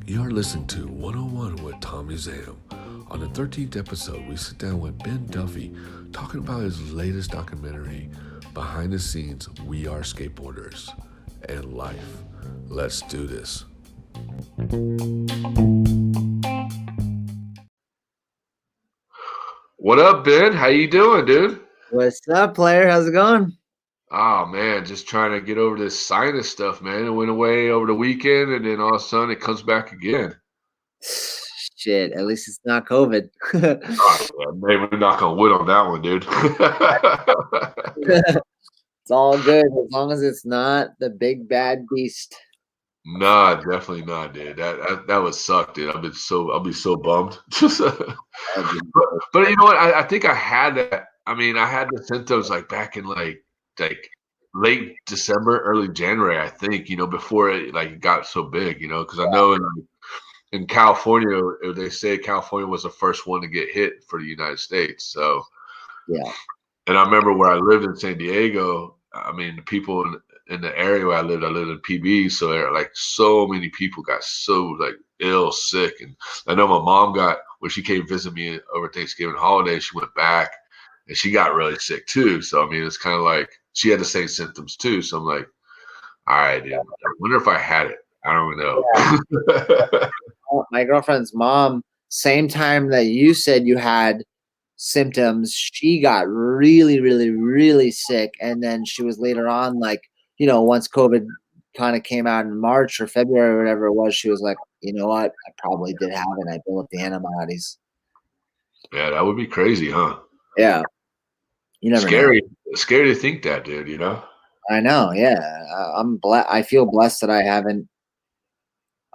You're listening to 101 with Tommie Zam. On the 13th episode, we sit down with Ben Duffy talking about his latest documentary, Behind the Scenes We Are Skateboarders, and life. Let's do this. What up, Ben? How you doing, dude? What's up, player? How's it going? Oh, man, just trying to get over this sinus stuff, man. It went away over the weekend, and then all of a sudden it comes back again. Shit, at least it's not COVID. Oh, yeah, maybe knock on wood on that one, dude. It's all good as long as it's not the big bad beast. Nah, definitely not, dude. That would suck, dude. I'll be so bummed. But you know what? I think I had that. I mean, I had the symptoms like back in like late December, early January. I think before it like got so big. Because I know in California, they say California was the first one to get hit for the United States. So yeah. And I remember where I lived in San Diego. I mean, the people in the area where I lived in PB. So like so many people got so like ill, sick. And I know my mom when she came visit me over Thanksgiving holiday, she went back and she got really sick too. So, I mean, it's kind of like she had the same symptoms too. So I'm like, all right, dude, I wonder if I had it. I don't know. Yeah. My girlfriend's mom, same time that you said you had symptoms, she got really, really, really sick. And then she was later on, like, once COVID kind of came out in March or February or whatever it was, she was like, you know what? I probably did have it. I built up the antibodies. Yeah, that would be crazy, huh? Yeah. You never know. Scary to think that, dude, I know, yeah. I feel blessed that I haven't.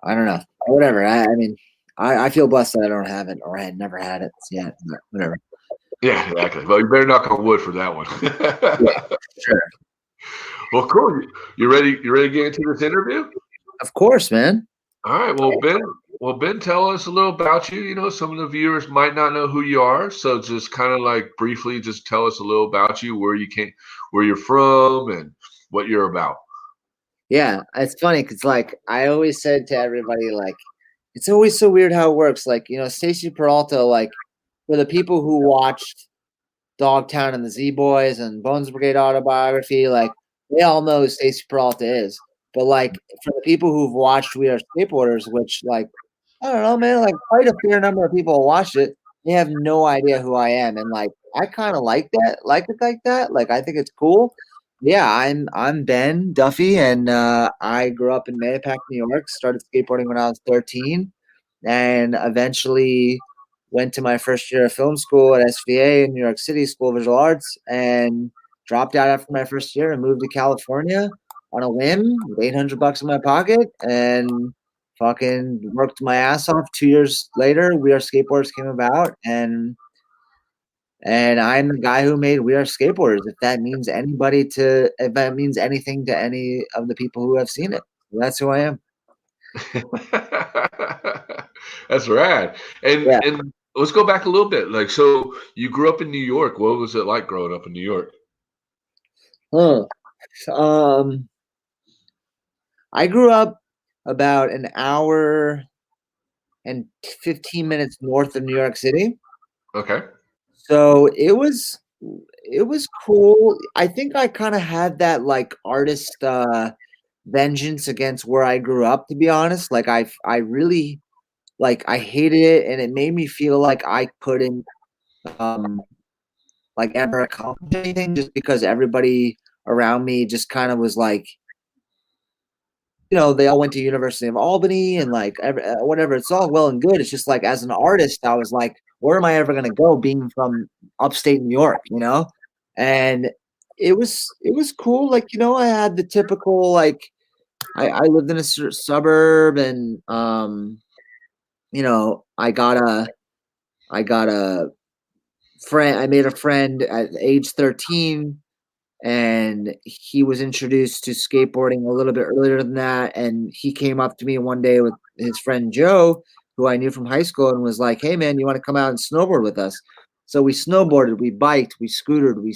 I don't know. Whatever. I mean, I feel blessed that I don't have it or I had never had it yet. Whatever. Yeah, exactly. Well, you better knock on wood for that one. Yeah, sure. Well, cool. You ready? You ready to get into this interview? Of course, man. All right. Well, Ben, tell us a little about you. Some of the viewers might not know who you are, so just kind of like briefly, just tell us a little about you, where you're from, and what you're about. Yeah, it's funny because like I always said to everybody, like it's always so weird how it works. Like Stacy Peralta, like for the people who watched Dogtown and the Z Boys and Bones Brigade Autobiography, like they all know who Stacy Peralta is. But like for the people who've watched We Are Skateboarders, which like I don't know, man, like quite a fair number of people watched it, they have no idea who I am, and like I kind of like it like that. Like I think it's cool. Yeah, I'm Ben Duffy, and I grew up in Mahopac, New York. Started skateboarding when I was 13, and eventually went to my first year of film school at SVA in New York City School of Visual Arts, and dropped out after my first year and moved to California on a whim with $800 in my pocket, and fucking worked my ass off. 2 years later, We Are Skateboarders came about, and I'm the guy who made We Are Skateboarders. If that means anything to any of the people who have seen it, that's who I am. That's rad. And let's go back a little bit. Like, so you grew up in New York. What was it like growing up in New York? I grew up about an hour and 15 minutes north of New York City. Okay. So it was cool. I think I kind of had that like artist vengeance against where I grew up, to be honest. Like I really like I hated it, and it made me feel like I couldn't like ever accomplish anything just because everybody around me just kind of was like, they all went to University of Albany and like whatever. It's all well and good. It's just like as an artist, I was like, where am I ever going to go being from upstate New York, And it was cool. Like, I had the typical, like, I lived in a suburb, and, I got a friend. I made a friend at age 13, and he was introduced to skateboarding a little bit earlier than that. And he came up to me one day with his friend Joe, who I knew from high school, and was like, hey man, you want to come out and snowboard with us? So we snowboarded, we biked, we scootered, we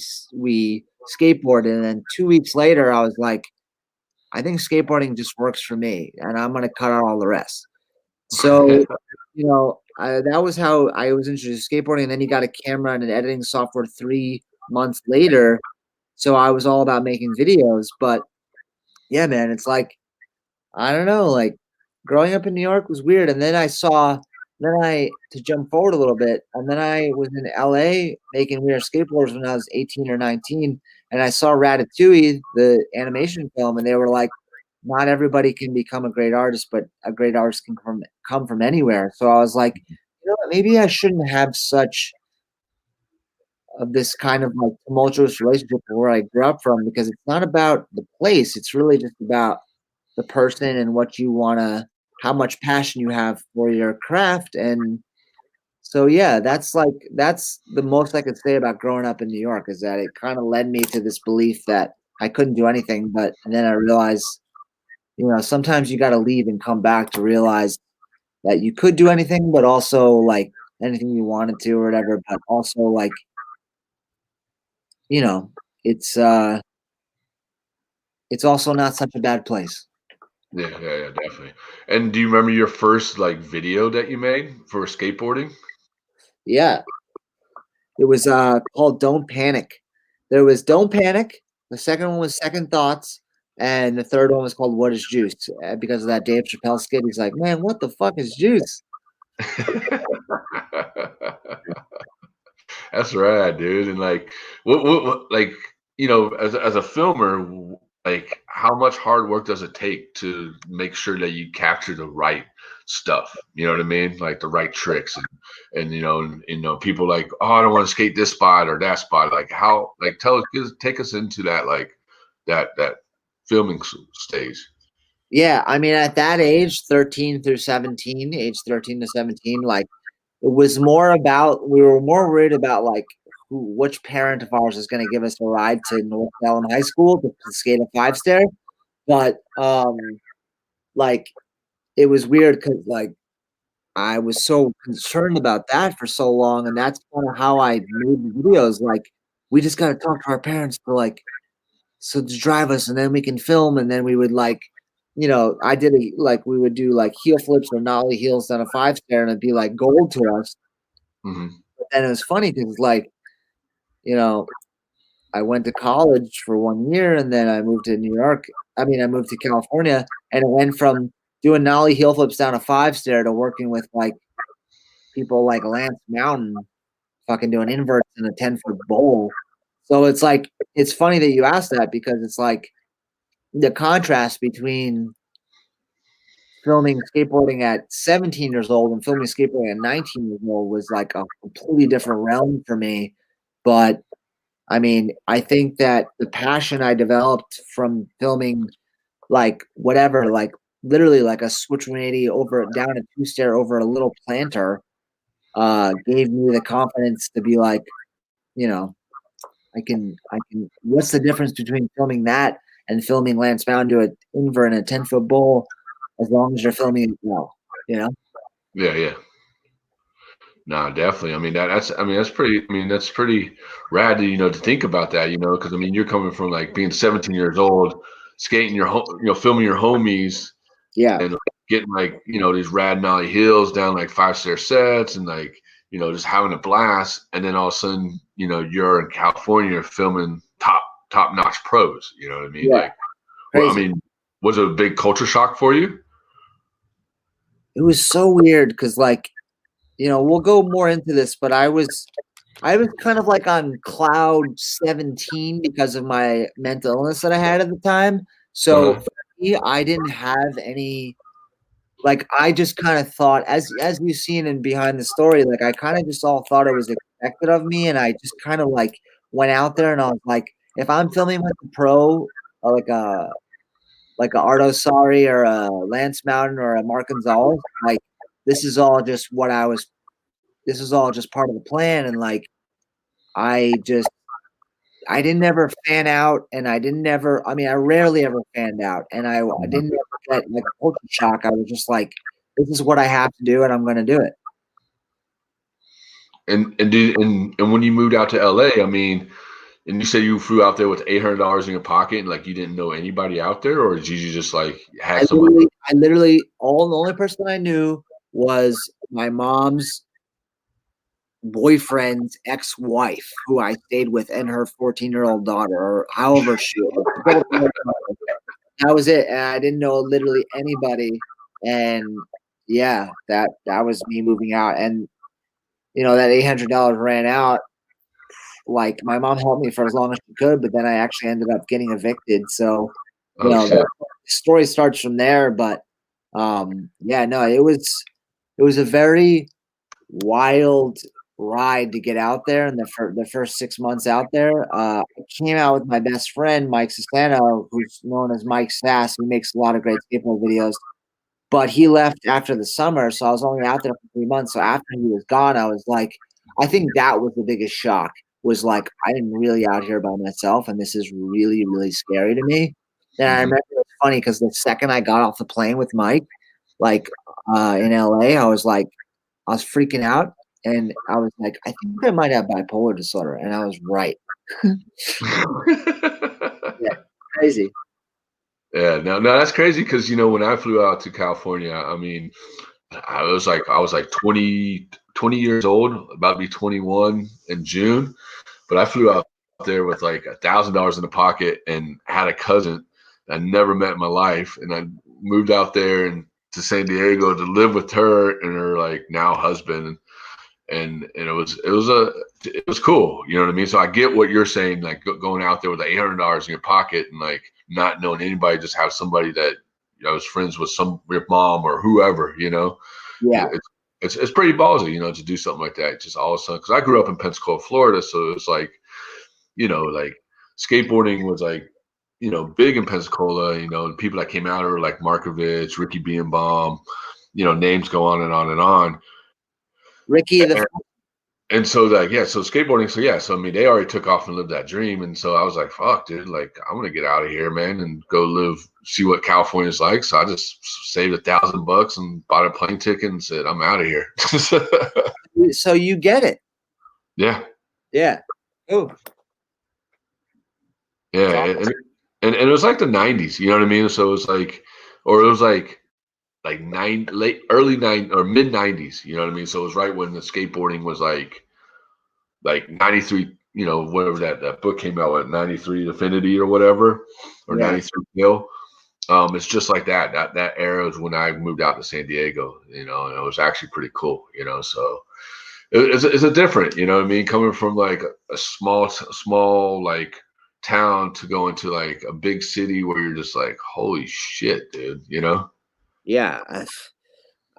skateboarded. And then 2 weeks later, I was like, I think skateboarding just works for me, and I'm gonna cut out all the rest. So, that was how I was introduced to skateboarding. And then he got a camera and an editing software 3 months later. So I was all about making videos. But yeah, man, it's like, I don't know, like growing up in New York was weird. And then to jump forward a little bit, and then I was in LA making We Are Skateboarders when I was 18 or 19. And I saw Ratatouille, the animation film, and they were like, not everybody can become a great artist, but a great artist can come from anywhere. So I was like, what, maybe I shouldn't have such of this kind of like tumultuous relationship where I grew up from, because it's not about the place. It's really just about the person and how much passion you have for your craft. And so, yeah, that's the most I could say about growing up in New York, is that it kind of led me to this belief that I couldn't do anything. But then I realized, sometimes you got to leave and come back to realize that you could do anything, but also like anything you wanted to or whatever. But also like, it's also not such a bad place. Yeah, definitely. And do you remember your first like video that you made for skateboarding? Yeah. It was called Don't Panic. There was Don't Panic. The second one was Second Thoughts. And the third one was called What is Juice? Because of that Dave Chappelle skit. He's like, man, what the fuck is juice? That's right, dude. And like, what like, as a filmer, like, how much hard work does it take to make sure that you capture the right stuff? You know what I mean? Like the right tricks, and people like, oh, I don't want to skate this spot or that spot. Like how, like, take us into that, like that filming stage. Yeah, I mean, at that age, 13 to 17, like, it was more about, we were more worried about like which parent of ours is going to give us a ride to North Salem High School to skate a 5-stair. But like, it was weird because like I was so concerned about that for so long, and that's kind of how I made the videos. Like, we just got to talk to our parents to drive us, and then we can film, and then we would like, we would do like heel flips or nollie heels down a 5-stair, and it'd be like gold to us. Mm-hmm. But then it was funny because like, I went to college for 1 year, and then I moved to New York. I moved to California, and it went from doing nollie heel flips down a 5-stair to working with like people like Lance Mountain, fucking doing inverts in a 10-foot bowl. So it's like, it's funny that you asked that, because it's like the contrast between filming skateboarding at 17 years old and filming skateboarding at 19 years old was like a completely different realm for me. But I mean, I think that the passion I developed from filming like whatever, like literally like a switch 180 down a 2-stair over a little planter, gave me the confidence to be like, I can, what's the difference between filming that and filming Lance Mountain do an invert in a 10-foot bowl, as long as you're filming it well, Yeah. No, definitely. I mean, that's pretty rad to, to think about that, because I mean, you're coming from like being 17 years old, skating your home, filming your homies, yeah, and getting like, these rad nollie heels down like 5-stair sets, and like, just having a blast. And then all of a sudden, you're in California filming top notch pros. You know what I mean? Yeah. Like, well, I mean, was it a big culture shock for you? It was so weird because like, we'll go more into this, but I was kind of like on cloud 17 because of my mental illness that I had at the time. So for me, I didn't have any, like, I just kind of thought, as you've seen in behind the story, like I kind of just all thought it was expected of me, and I just kind of like went out there and I was like, if I'm filming with a pro, or like a Ardo Sari or a Lance Mountain or a Mark Gonzalez, like this is all just this is all just part of the plan. And like, I didn't ever fan out, and I rarely ever fanned out, and I didn't ever get like a culture shock. I was just like, this is what I have to do, and I'm going to do it. And when you moved out to LA, I mean, And you said you flew out there with $800 in your pocket, and like you didn't know anybody out there, or did you just like have somebody? I literally, the only person I knew was my mom's boyfriend's ex-wife, who I stayed with, and her 14-year-old daughter, or however she was. That was it. And I didn't know literally anybody. And yeah, that was me moving out. And you know, that $800 ran out. Like, my mom helped me for as long as she could, but then I actually ended up getting evicted. So, you Oh know, shit! the story starts from there. But yeah, no, it was a very wild ride to get out there. And the first 6 months out there, I came out with my best friend Mike Sestano, who's known as Mike Sass. He makes a lot of great skateboard videos. But he left after the summer, so I was only out there for 3 months. So after he was gone, I was like, I think that was the biggest shock. Was like, I am really out here by myself, and this is really, really scary to me. And I remember it was funny because the second I got off the plane with Mike, like in LA, I was freaking out, and I was like, I think I might have bipolar disorder, and I was right. Yeah, crazy. Yeah, no, that's crazy because when I flew out to California, I mean, I was like 20 years old, about to be 21 in June, but I flew out there with like $1,000 in the pocket and had a cousin I never met in my life, and I moved out there and to San Diego to live with her and her like now husband, and it was cool, you know what I mean? So I get what you're saying, like going out there with $800 in your pocket and like not knowing anybody, just have somebody that was friends with your mom or whoever, Yeah, it's pretty ballsy, to do something like that. Just all of a sudden, because I grew up in Pensacola, Florida, so it was like, like skateboarding was like, big in Pensacola. The people that came out were like Markovich, Ricky Beanbaum, names go on and on and on. Ricky the. And so like, yeah, so skateboarding, so I mean, they already took off and lived that dream. And so I was like, fuck, dude, like I'm gonna get out of here, man, and go see what California's like. So I just saved $1,000 and bought a plane ticket and said, I'm out of here. So you get it. Yeah. Yeah. Oh. Yeah. And it was like the 90s, you know what I mean? So it was like, or it was like early nine or mid 90s, you know what I mean? So it was right when the skateboarding was like 93, whatever that book came out at 93 Affinity or whatever, or 93 Hill. It's just like that era was when I moved out to San Diego, and it was actually pretty cool, so it's a different, you know what I mean? Coming from like a small like town to go into like a big city where you're just like, holy shit, dude, Yeah,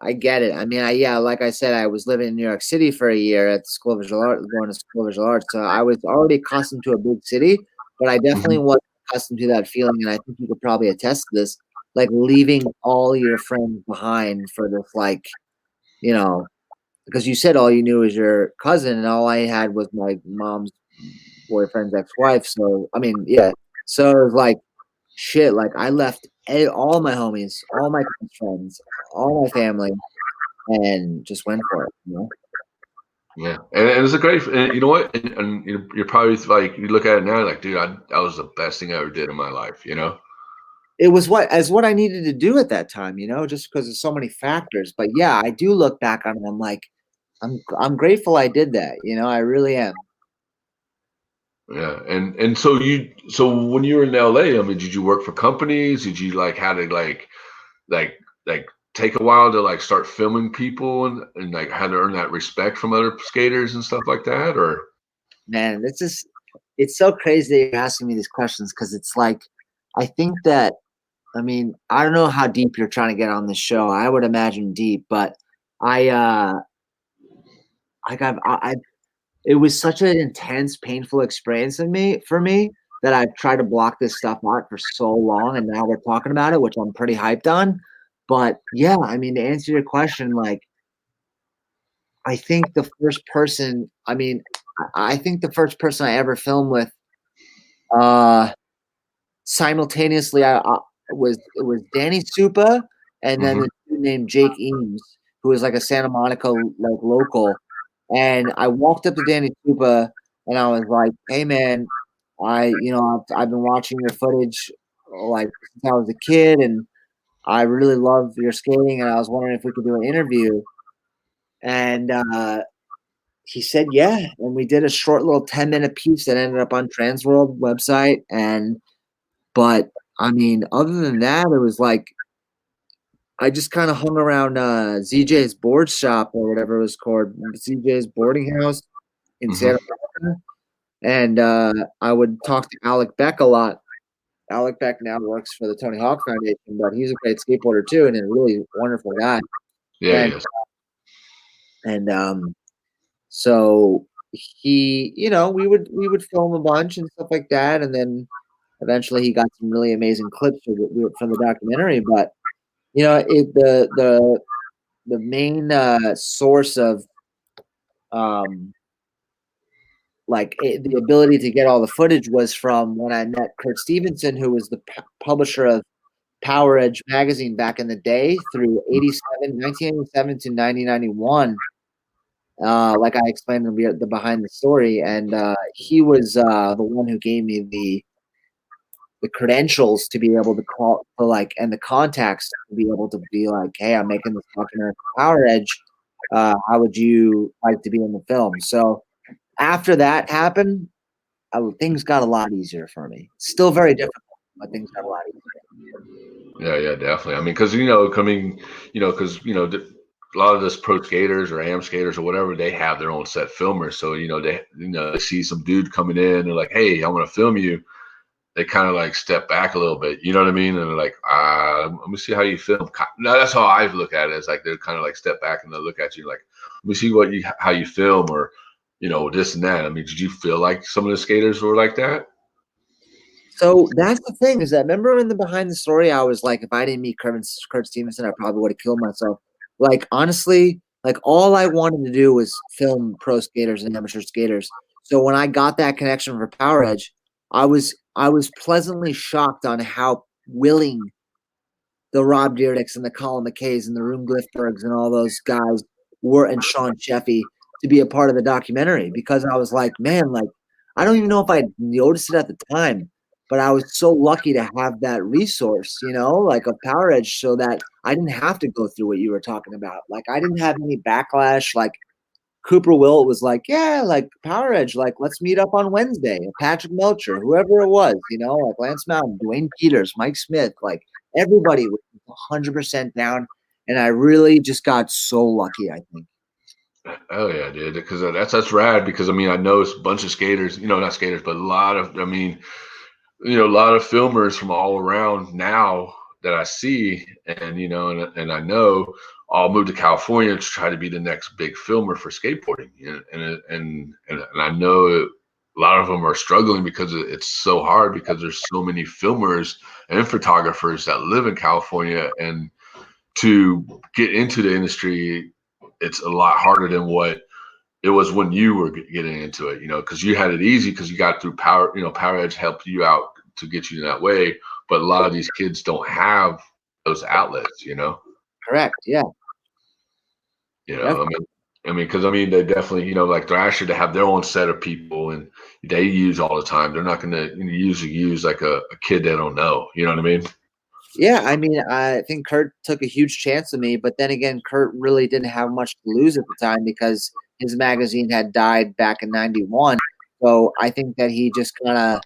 I get it. I mean, like I said, I was living in New York City for a year at the School of Visual Arts, going to School of Visual Arts. So I was already accustomed to a big city, but I definitely wasn't accustomed to that feeling. And I think you could probably attest to this, like leaving all your friends behind for this, like, because you said all you knew was your cousin, and all I had was my mom's boyfriend's ex-wife. So, I mean, yeah. So it was like, shit, like I left all my homies, all my friends, all my family, and just went for it. Yeah, and it's a great, and you know what, and you're probably like, you look at it now like, dude, that was the best thing I ever did in my life, It was what I needed to do at that time, just because of so many factors. But yeah, I do look back on it. I'm like, I'm grateful I did that. I really am. Yeah, and so when you were in LA, I mean, did you work for companies? Did you like had to like take a while to like start filming people and like had to earn that respect from other skaters and stuff like that? Or Man, it's so crazy that you're asking me these questions, because it's like, I think that, I mean, I don't know how deep you're trying to get on this show. I would imagine deep, but it was such an intense, painful experience for me that I've tried to block this stuff out for so long, and now we're talking about it, which I'm pretty hyped on. But yeah, I mean, to answer your question, like, I think the first person, I think the first person I ever filmed with, simultaneously, it was Danny Supa, and then a dude named Jake Eames, who was like a Santa Monica like local. And I walked up to Danny Supa, and I was like, "Hey, man, I've been watching your footage like since I was a kid, and I really love your skating, and I was wondering if we could do an interview. And he said, yeah. And we did a short little 10-minute piece that ended up on Transworld website. But I mean, other than that, it was like, I just kind of hung around ZJ's board shop or whatever it was called, ZJ's boarding house in Mm-hmm. Santa Monica. And I would talk to Alec Beck a lot. Alec Beck now works for the Tony Hawk Foundation, but he's a great skateboarder too, and a really wonderful guy. Yeah, And yes. So he, we would film a bunch and stuff like that, and then eventually he got some really amazing clips from the documentary. But the main source of the ability to get all the footage was from when I met Kurt Stevenson, who was the publisher of Power Edge magazine back in the day through 1987 to 1991. Like I explained the behind the story, and he was the one who gave me the credentials to be able to call and the contacts to be able to be like, hey, I'm making this documentary for Power Edge. How would you like to be in the film? So after that happened, things got a lot easier for me. Still very difficult, but things got a lot easier. Yeah, definitely. I mean, because a lot of this pro skaters or am skaters or whatever, they have their own set filmers. So they see some dude coming in, they're like, hey, I want to film you. They kind of like step back a little bit, you know what I mean? And they're like, let me see how you film. No, that's how I look at it. It's like they're kind of like step back and they look at you like, let me see how you film, or this and that. I mean, did you feel like some of the skaters were like that? So that's the thing, is that, remember in the behind the story, I was like, if I didn't meet Kurt Stevenson, I probably would have killed myself. Like, honestly, like all I wanted to do was film pro skaters and amateur skaters. So when I got that connection for Power Edge, I was pleasantly shocked on how willing the Rob Dyrdeks and the Colin McKays and the Rune Glifbergs and all those guys were, and Sean Sheffy, to be a part of the documentary, because I was like, man, like, I don't even know if I noticed it at the time, but I was so lucky to have that resource, like a Power Edge, so that I didn't have to go through what you were talking about. Like, I didn't have any backlash. Like, Cooper Wilt was like, yeah, like Power Edge, like let's meet up on Wednesday. Patrick Melcher, whoever it was, like Lance Mountain, Dwayne Peters, Mike Smith, like everybody was 100% down. And I really just got so lucky, I think. Oh yeah, dude. Because that's rad. Because I mean, I know a bunch of skaters, not skaters, but a lot of filmers from all around now that I see, and and I know, all moved to California to try to be the next big filmer for skateboarding, and I know a lot of them are struggling because it's so hard, because there's so many filmers and photographers that live in California, and to get into the industry, it's a lot harder than what it was when you were getting into it, because you had it easy because you got through Power, Power Edge helped you out to get you in that way. But a lot of these kids don't have those outlets, Correct. Yeah. Because they definitely, like Thrasher, to have their own set of people and they use all the time. They're not going to usually use like a kid they don't know. You know what I mean? Yeah, I mean, I think Kurt took a huge chance on me, but then again, Kurt really didn't have much to lose at the time because his magazine had died back in '91. So I think that he just kind of,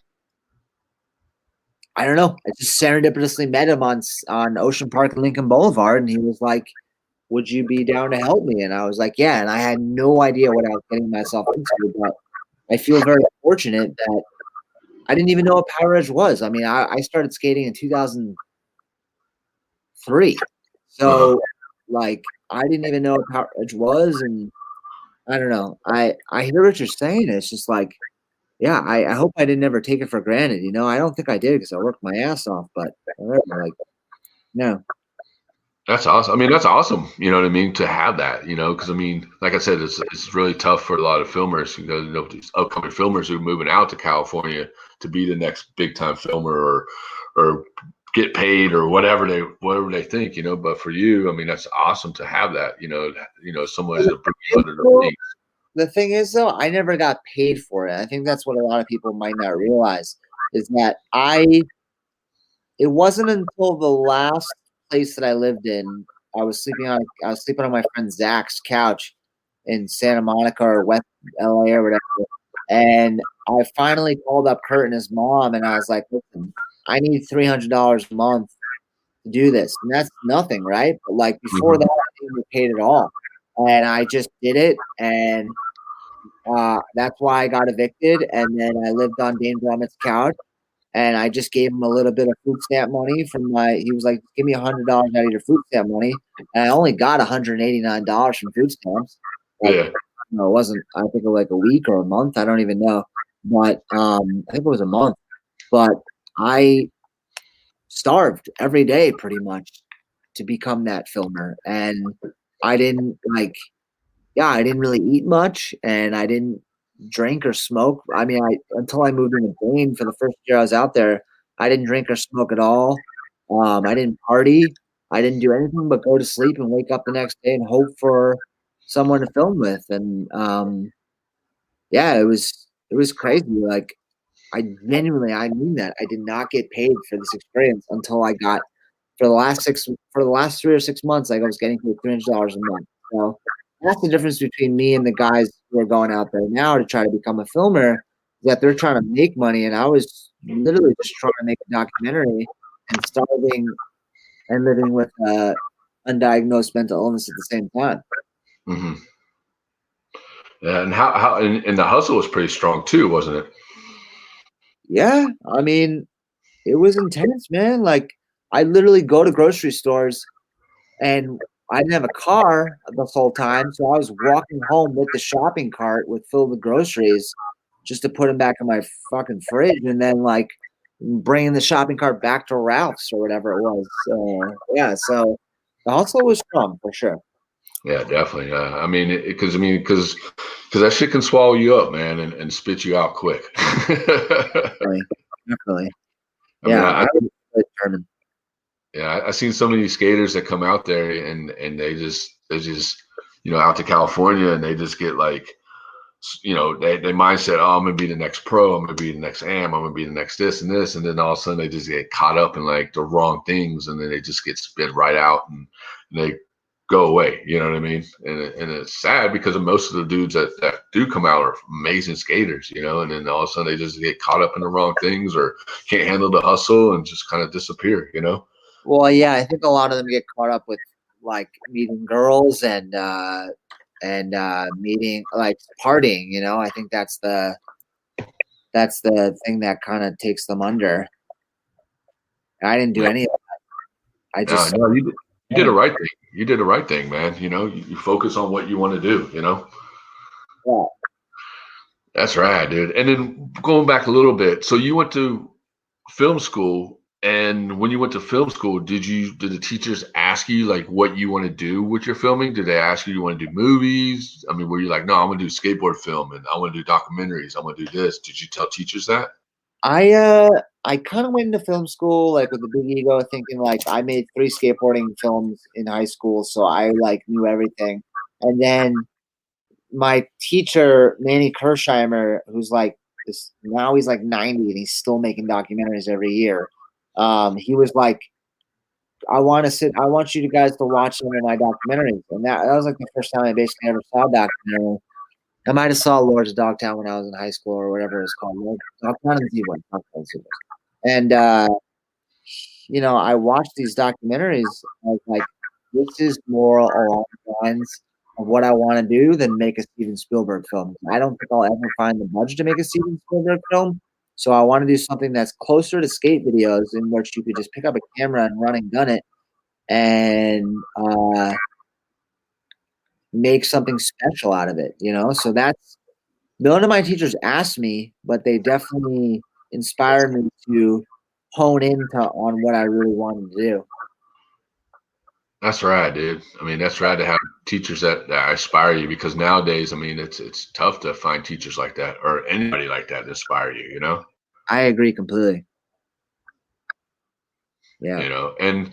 I don't know, I just serendipitously met him on Ocean Park and Lincoln Boulevard, and he was like, would you be down to help me? And I was like, yeah, and I had no idea what I was getting myself into, but I feel very fortunate that I didn't even know what Power Edge was. I mean, I started skating in 2003. So, like, I didn't even know what Power Edge was, and I don't know. I hear what you're saying. It's just like, yeah, I hope I didn't ever take it for granted. I don't think I did because I worked my ass off, but like, no. That's awesome. I mean, that's awesome. You know what I mean? To have that, because I mean, like I said, it's really tough for a lot of filmers, these upcoming filmers who are moving out to California to be the next big time filmer or get paid or whatever they think, But for you, I mean, that's awesome to have that, someone to bring you under the wings. the thing is, though, I never got paid for it. I think that's what a lot of people might not realize is that it wasn't until the last place that I lived in, I was sleeping on my friend Zach's couch in Santa Monica or West LA or whatever. And I finally called up Kurt and his mom, and I was like, listen, I need $300 a month to do this. And that's nothing, right? But like before that, I didn't get paid at all. And I just did it. And that's why I got evicted. And then I lived on Dane Brummett's couch. And I just gave him a little bit of food stamp money he was like, give me $100 out of your food stamp money. And I only got $189 from food stamps. Like, Yeah. it wasn't, I think it was like a week or a month. I don't even know. But I think it was a month. But I starved every day pretty much to become that filmer. And I didn't I didn't really eat much, and I didn't drink or smoke. I mean, until I moved into Dane for the first year I was out there, I didn't drink or smoke at all. I didn't party. I didn't do anything but go to sleep and wake up the next day and hope for someone to film with. And yeah, it was crazy. Like I mean that I did not get paid for this experience until I got for the last 3 or 6 months. I was getting paid $300 a month. So that's the difference between me and the guys who are going out there now to try to become a filmer. That they're trying to make money, and I was literally just trying to make a documentary and starving and living with undiagnosed mental illness at the same time. Mm-hmm. Yeah, and and the hustle was pretty strong too, wasn't it? Yeah, I mean, it was intense, man. Like I literally go to grocery stores, and I didn't have a car the whole time, so I was walking home with the shopping cart filled with groceries just to put them back in my fucking fridge, and then like bringing the shopping cart back to Ralph's or whatever it was. Yeah, so the hustle was strong for sure. Yeah, definitely. I mean, because that shit can swallow you up, man, and spit you out quick. Definitely. I Yeah, mean, I was determined. yeah, I seen so many skaters that come out there and they just out to California and they just get like, they mindset, oh, I'm gonna be the next pro, I'm gonna be the next am, I'm gonna be the next this and this, and then all of a sudden they just get caught up in like the wrong things, and then they just get spit right out and they go away. You know what I mean? And it's sad because of most of the dudes that do come out are amazing skaters, and then all of a sudden they just get caught up in the wrong things or can't handle the hustle and just kind of disappear. Well, yeah, I think a lot of them get caught up with like meeting girls and meeting like partying. I think that's the thing that kind of takes them under. I didn't do any of that. I just no, you did the right thing. You did the right thing, man. You focus on what you want to do. Yeah. That's right, dude. And then going back a little bit, so you went to film school. And when you went to film school, did the teachers ask you like what you want to do with your filming? Did they ask you want to do movies? I mean, were you like, no, I'm gonna do skateboard film and I want to do documentaries. I want to do this. Did you tell teachers that? I kind of went into film school like with a big ego, thinking like I made 3 skateboarding films in high school, so I like knew everything. And then my teacher, Manny Kersheimer, who's like this now, he's like 90 and he's still making documentaries every year. He was like, I want you guys to watch some of my documentaries. And that was like the first time I basically ever saw a documentary. I might have saw Lords of Dogtown when I was in high school or whatever it's called. Dogtown and Z1. And I watched these documentaries. I was like, this is more along the lines of what I want to do than make a Steven Spielberg film. I don't think I'll ever find the budget to make a Steven Spielberg film. So I want to do something that's closer to skate videos in which you could just pick up a camera and run and gun it and make something special out of it, So that's none of my teachers asked me, but they definitely inspired me to hone into on what I really wanted to do. That's right, dude. I mean, that's right to have teachers that inspire you, because nowadays, I mean, it's tough to find teachers like that or anybody like that to inspire you, I agree completely. Yeah. And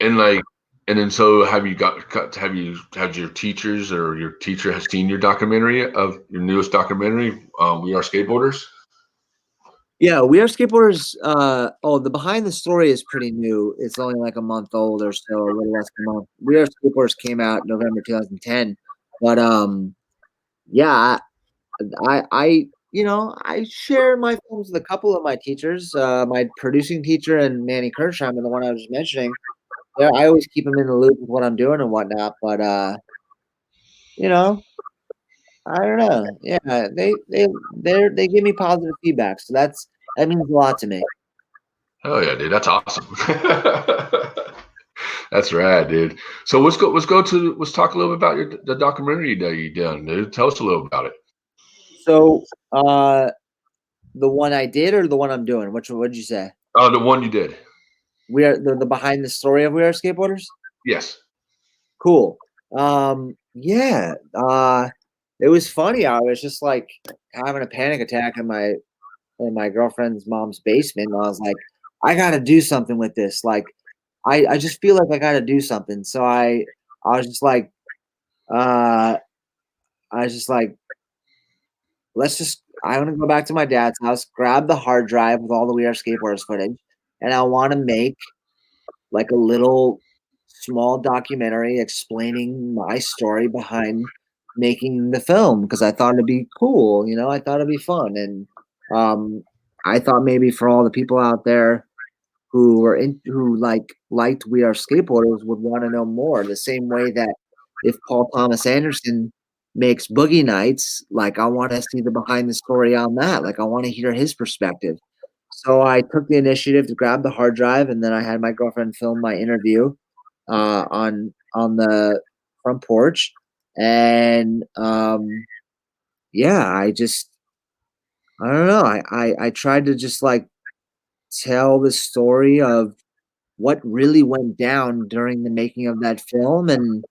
like And then, so have had your teachers or your teacher has seen your documentary of your newest documentary, We Are Skateboarders? Yeah, We Are Skateboarders. The behind the story is pretty new. It's only like a month old or so, a little less than a month. We Are Skateboarders came out November 2010, but yeah, I share my films with a couple of my teachers. My producing teacher and Manny Kersham, and the one I was mentioning. Yeah, I always keep them in the loop with what I'm doing and whatnot. But you know, I don't know. Yeah, they give me positive feedback, so that means a lot to me. Oh yeah, dude, that's awesome. That's rad, dude. So let's talk a little bit about the documentary that you done, dude. Tell us a little about it. So, the one I did or the one I'm doing? Which one? What did you say? Oh, the one you did. We are the behind the story of We Are Skateboarders. Yes. Cool. Yeah. It was funny. I was just like having a panic attack in my girlfriend's mom's basement. And I was like, I gotta do something with this. Like, I just feel like I gotta do something. So I was just like, uh, I was just like, I want to go back to my dad's house, grab the hard drive with all the We Are Skateboarders footage, and I want to make like a little small documentary explaining my story behind making the film because I thought it'd be cool. I thought it'd be fun, and um, I thought maybe for all the people out there who liked We Are Skateboarders would want to know more. The same way that if Paul Thomas Anderson makes Boogie Nights, like I want to see the behind the story on that. Like I want to hear his perspective. So I took the initiative to grab the hard drive, and then I had my girlfriend film my interview on the front porch, and yeah, I don't know. I tried to just like tell the story of what really went down during the making of that film, and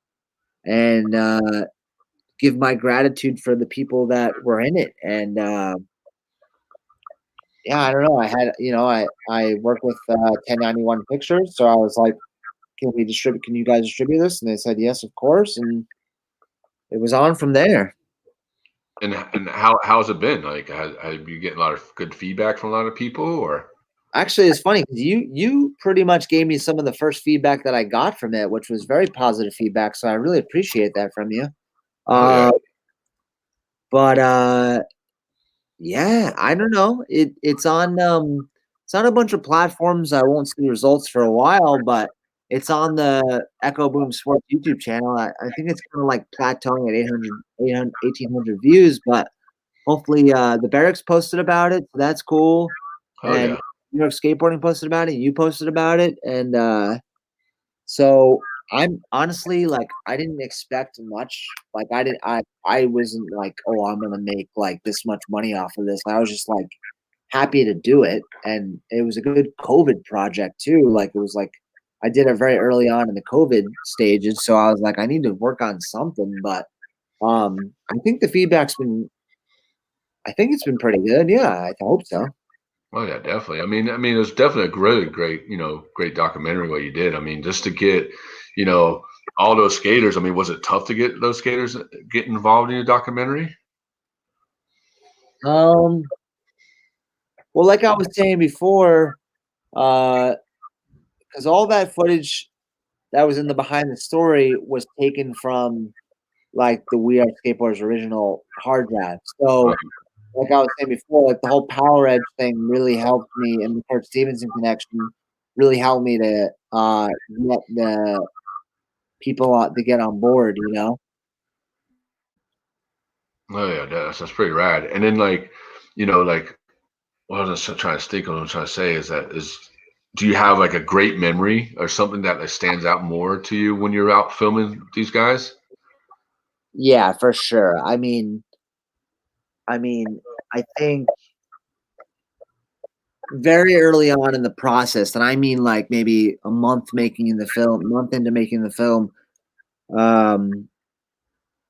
give my gratitude for the people that were in it. And yeah, I don't know. I work with 1091 Pictures, so I was like, can you guys distribute this? And they said yes, of course, and it was on from there. And how's it been? Like, have you getting a lot of good feedback from a lot of people, or? Actually, it's funny because you pretty much gave me some of the first feedback that I got from it, which was very positive feedback. So I really appreciate that from you. Oh yeah. Uh, but yeah, I don't know. It's on a bunch of platforms. I won't see results for a while, but it's on the Echo Boom Sports YouTube channel. I think it's kind of like plateauing at 1,800 views, but hopefully the Barracks posted about it. So that's cool. Oh And yeah. New York Skateboarding posted about it. You posted about it. And so I'm honestly like I didn't expect much. Like I wasn't like, oh, I'm gonna make like this much money off of this. I was just like happy to do it. And it was a good COVID project too. Like it was like I did it very early on in the COVID stages. So I was like, I need to work on something. But I think the feedback's been I think it's been pretty good. Yeah, I hope so. Oh yeah, definitely. I mean, it was definitely a really great, great documentary what you did. I mean, just to get, you know, all those skaters. I mean, was it tough to get those skaters get involved in your documentary? Um, well, like I was saying before, because all that footage that was in the behind the story was taken from like the We Are Skateboarders original hard drive. So, Right. like I was saying before, like the whole Power Edge thing really helped me, and the Kurt Stevenson connection really helped me to get the people to get on board. Oh yeah, that's pretty rad. And then like what I was trying to think of, what I'm trying to say is do you have like a great memory or something that like, stands out more to you when you're out filming these guys? Yeah, for sure. I mean, I think very early on in the process, and I mean like maybe a month into making the film.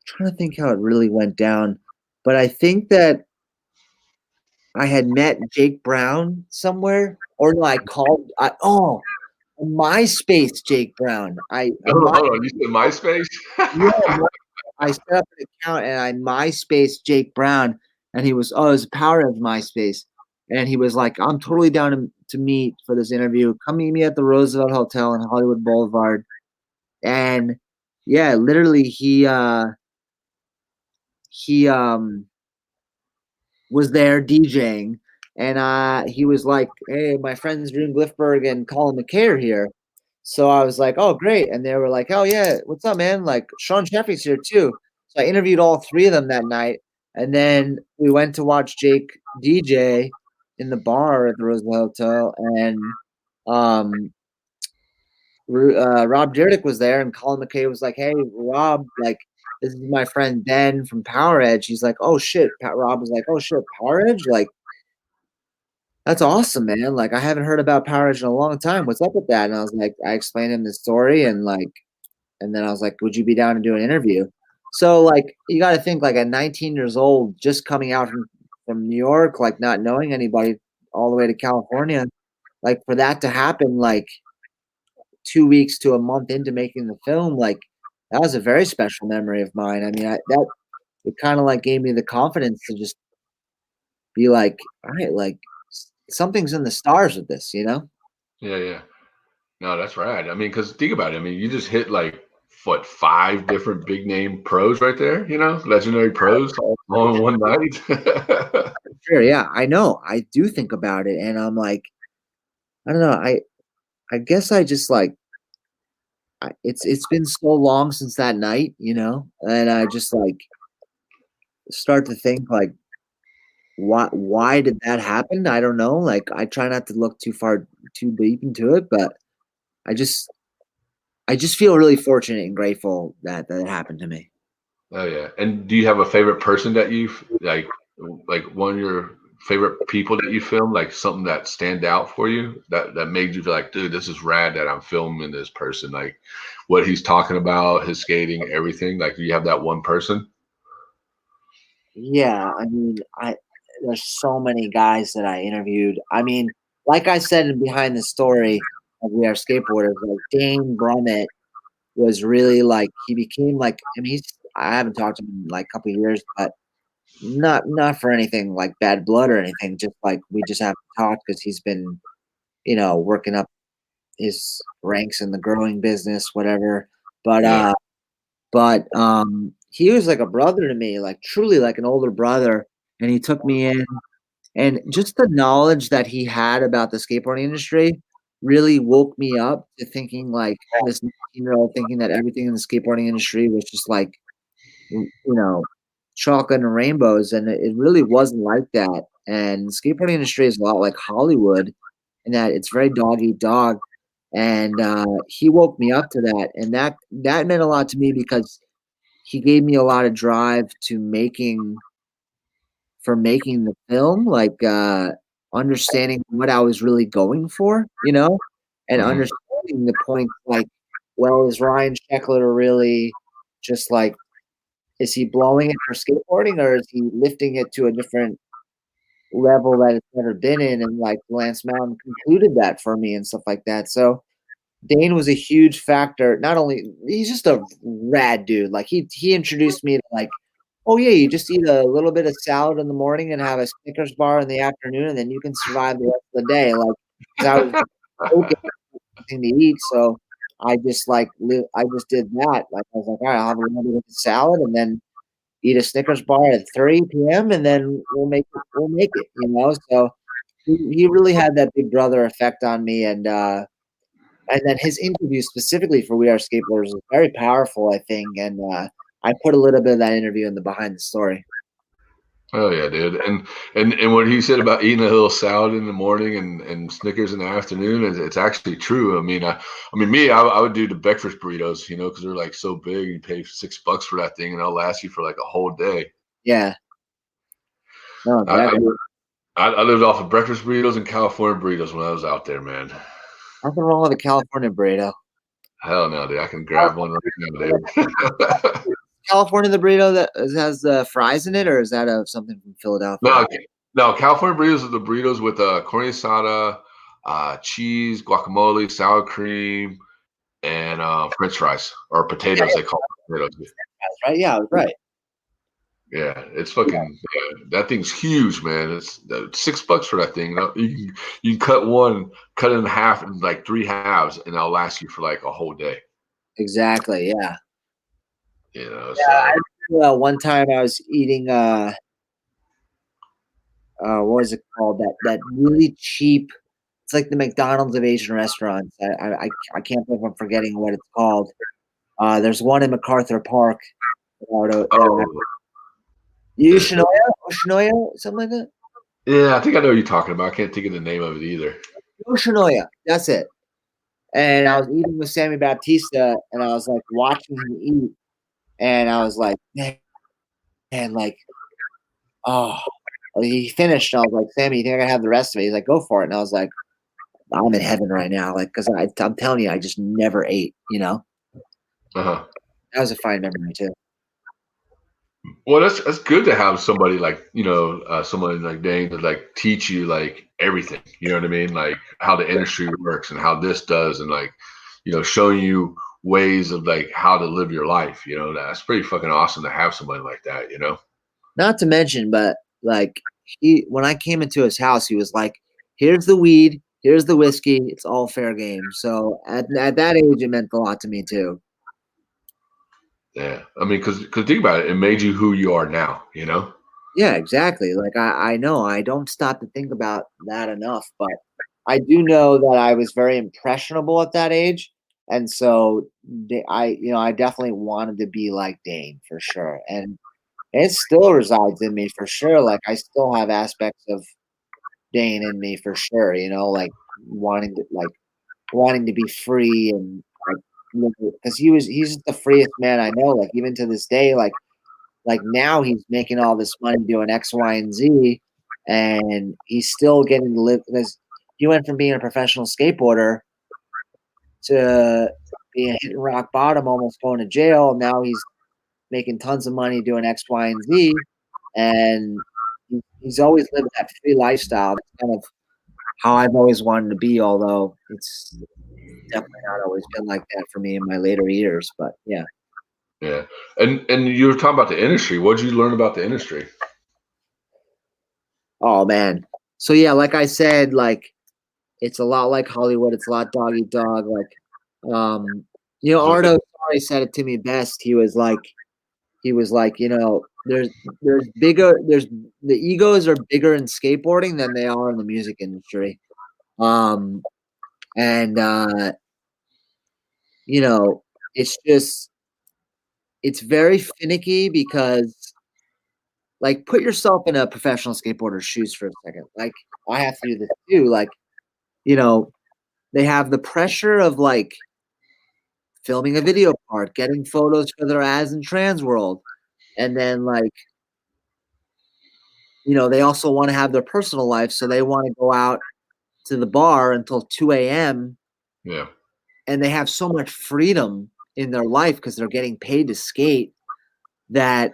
Trying to think how it really went down, but I think that I had met Jake Brown somewhere, or no, I called. MySpace Jake Brown. Hold on. You said MySpace? Yeah, I set up an account and I MySpace Jake Brown, and he was it was the power of MySpace, and he was like, "I'm totally down to meet for this interview. Come meet me at the Roosevelt Hotel in Hollywood Boulevard." And yeah, literally he was there DJing, and he was like, "Hey, my friends Drew Glifberg and Colin McKay are here." So I was like, "Oh, great!" And they were like, "Oh yeah, what's up, man? Like Sean Sheffy's here too." So I interviewed all three of them that night, and then we went to watch Jake DJ in the bar at the Roosevelt Hotel, and um, Rob Dyrdek was there, and Colin McKay was like, "Hey, Rob, like." This is my friend Ben from Power Edge. He's like, "Oh shit." Rob was like, "Oh shit, Power Edge? Like, that's awesome, man. Like, I haven't heard about Power Edge in a long time. What's up with that?" And I was like, I explained him the story, and then I was like, "Would you be down to do an interview?" So, like, you got to think, like, at 19 years old, just coming out from New York, like, not knowing anybody, all the way to California, like, for that to happen, like, 2 weeks to a month into making the film, like, that was a very special memory of mine. I mean, it kind of like gave me the confidence to just be like, all right, like something's in the stars with this, you know? Yeah, yeah. No, that's right. I mean, because think about it. I mean, you just hit like what 5 different big name pros right there. Legendary pros all in one night. Sure, yeah, I know. I do think about it, and I'm like, I don't know. I guess I just like it's been so long since that night, you know, and I just like start to think like, why did that happen? I don't know. Like, I try not to look too deep into it, but I just I just feel really fortunate and grateful that it happened to me. Oh yeah. And do you have a favorite person that you've like one of your favorite people that you filmed, like something that stand out for you that made you feel like, dude, this is rad that I'm filming this person, like what he's talking about, his skating, everything. Like, do you have that one person? Yeah, I mean, there's so many guys that I interviewed. I mean, like I said in behind the story of We Are Skateboarders, like Dane Brummett was really like he became like I mean I haven't talked to him in like a couple of years, but not for anything like bad blood or anything. Just like we just haven't talked because he's been, working up his ranks in the growing business, whatever. But Yeah. he was like a brother to me, like truly like an older brother, and he took me in, and just the knowledge that he had about the skateboarding industry really woke me up to thinking like this 19-year-old thinking that everything in the skateboarding industry was just like, chocolate and rainbows, and it really wasn't like that. And the skateboarding industry is a lot like Hollywood in that it's very dog eat dog. And he woke me up to that, and that meant a lot to me because he gave me a lot of drive to making the film, like understanding what I was really going for, and Hmm. understanding the point, like, well, is Ryan Sheckler really just like, is he blowing it for skateboarding, or is he lifting it to a different level that it's never been in? And like Lance Mountain concluded that for me and stuff like that. So Dane was a huge factor. Not only he's just a rad dude. Like he introduced me to like, oh yeah, you just eat a little bit of salad in the morning and have a Snickers bar in the afternoon, and then you can survive the rest of the day. Like, because I was okay thing to eat, so I just I just did that. Like I was like, all right, I'll have a little bit of salad and then eat a Snickers bar at 3 p.m. and then we'll make it, So he really had that big brother effect on me, and then his interview specifically for We Are Skateboarders was very powerful, I think, and I put a little bit of that interview in the behind the story. Oh yeah, dude. And what he said about eating a little salad in the morning and Snickers in the afternoon, it's actually true. I would do the breakfast burritos, because they're like so big. You pay $6 for that thing, and it'll last you for like a whole day. Yeah, no, I, I, exactly. lived, I lived off of breakfast burritos and California burritos when I was out there, man. Nothing wrong with a California burrito. Hell no, dude. I can grab one right now, dude. California the burrito that has the fries in it, or is that something from Philadelphia? No, no, California burritos are the burritos with carne asada, cheese, guacamole, sour cream, and French fries or potatoes. They call it potatoes. Right? Yeah, right. Yeah, it's fucking. Yeah, that thing's huge, man. It's $6 for that thing. You can cut it in half in like 3 halves, and that'll last you for like a whole day. Exactly. Yeah. So I remember, one time I was eating what was it called? That really cheap. It's like the McDonald's of Asian restaurants. I can't believe I'm forgetting what it's called. There's one in MacArthur Park. Yoshinoya, something like that. yeah, I think I know what you're talking about. I can't think of the name of it either. Yoshinoya, that's it. And I was eating with Sammy Baptista, and I was like watching him eat, and I was like, man, like, oh, he finished. And I was like, Sammy, you think I can have the rest of it? He's like, go for it. And I was like, I'm in heaven right now, like, because I'm telling you, I just never ate. Uh-huh. That was a fine memory too. Well, that's good to have somebody like somebody like Dane to like teach you like everything. You know what I mean? Like how the industry works and how this does, and like showing you ways of like how to live your life. That's pretty fucking awesome to have somebody like that. Not to mention, but like when I came into his house, he was like, "Here's the weed, here's the whiskey. It's all fair game." So at that age, it meant a lot to me too. Yeah, I mean, because think about it, it made you who you are now. Yeah, exactly. Like I know I don't stop to think about that enough, but I do know that I was very impressionable at that age, and so I definitely wanted to be like Dane for sure, and it still resides in me for sure. Like I still have aspects of Dane in me for sure. Like wanting to be free and like because he's the freest man I know. Like even to this day, like now he's making all this money doing X, Y, and Z, and he's still getting to live because he went from being a professional skateboarder to being hit rock bottom, almost going to jail. Now he's making tons of money doing X, Y, and Z, and he's always lived that free lifestyle. That's kind of how I've always wanted to be, although it's definitely not always been like that for me in my later years. But yeah. Yeah, and you were talking about the industry. What did you learn about the industry? Oh man. So yeah, like I said, like it's a lot like Hollywood. It's a lot dog eat dog. Like, Ardo Sorry said it to me best. He was like, there's the egos are bigger in skateboarding than they are in the music industry. And it's very finicky because like put yourself in a professional skateboarder's shoes for a second. Like I have to do this too. Like, they have the pressure of like filming a video part, getting photos for their ads in Trans World. And then like, they also want to have their personal life. So they want to go out to the bar until 2 a.m. Yeah. And they have so much freedom in their life because they're getting paid to skate that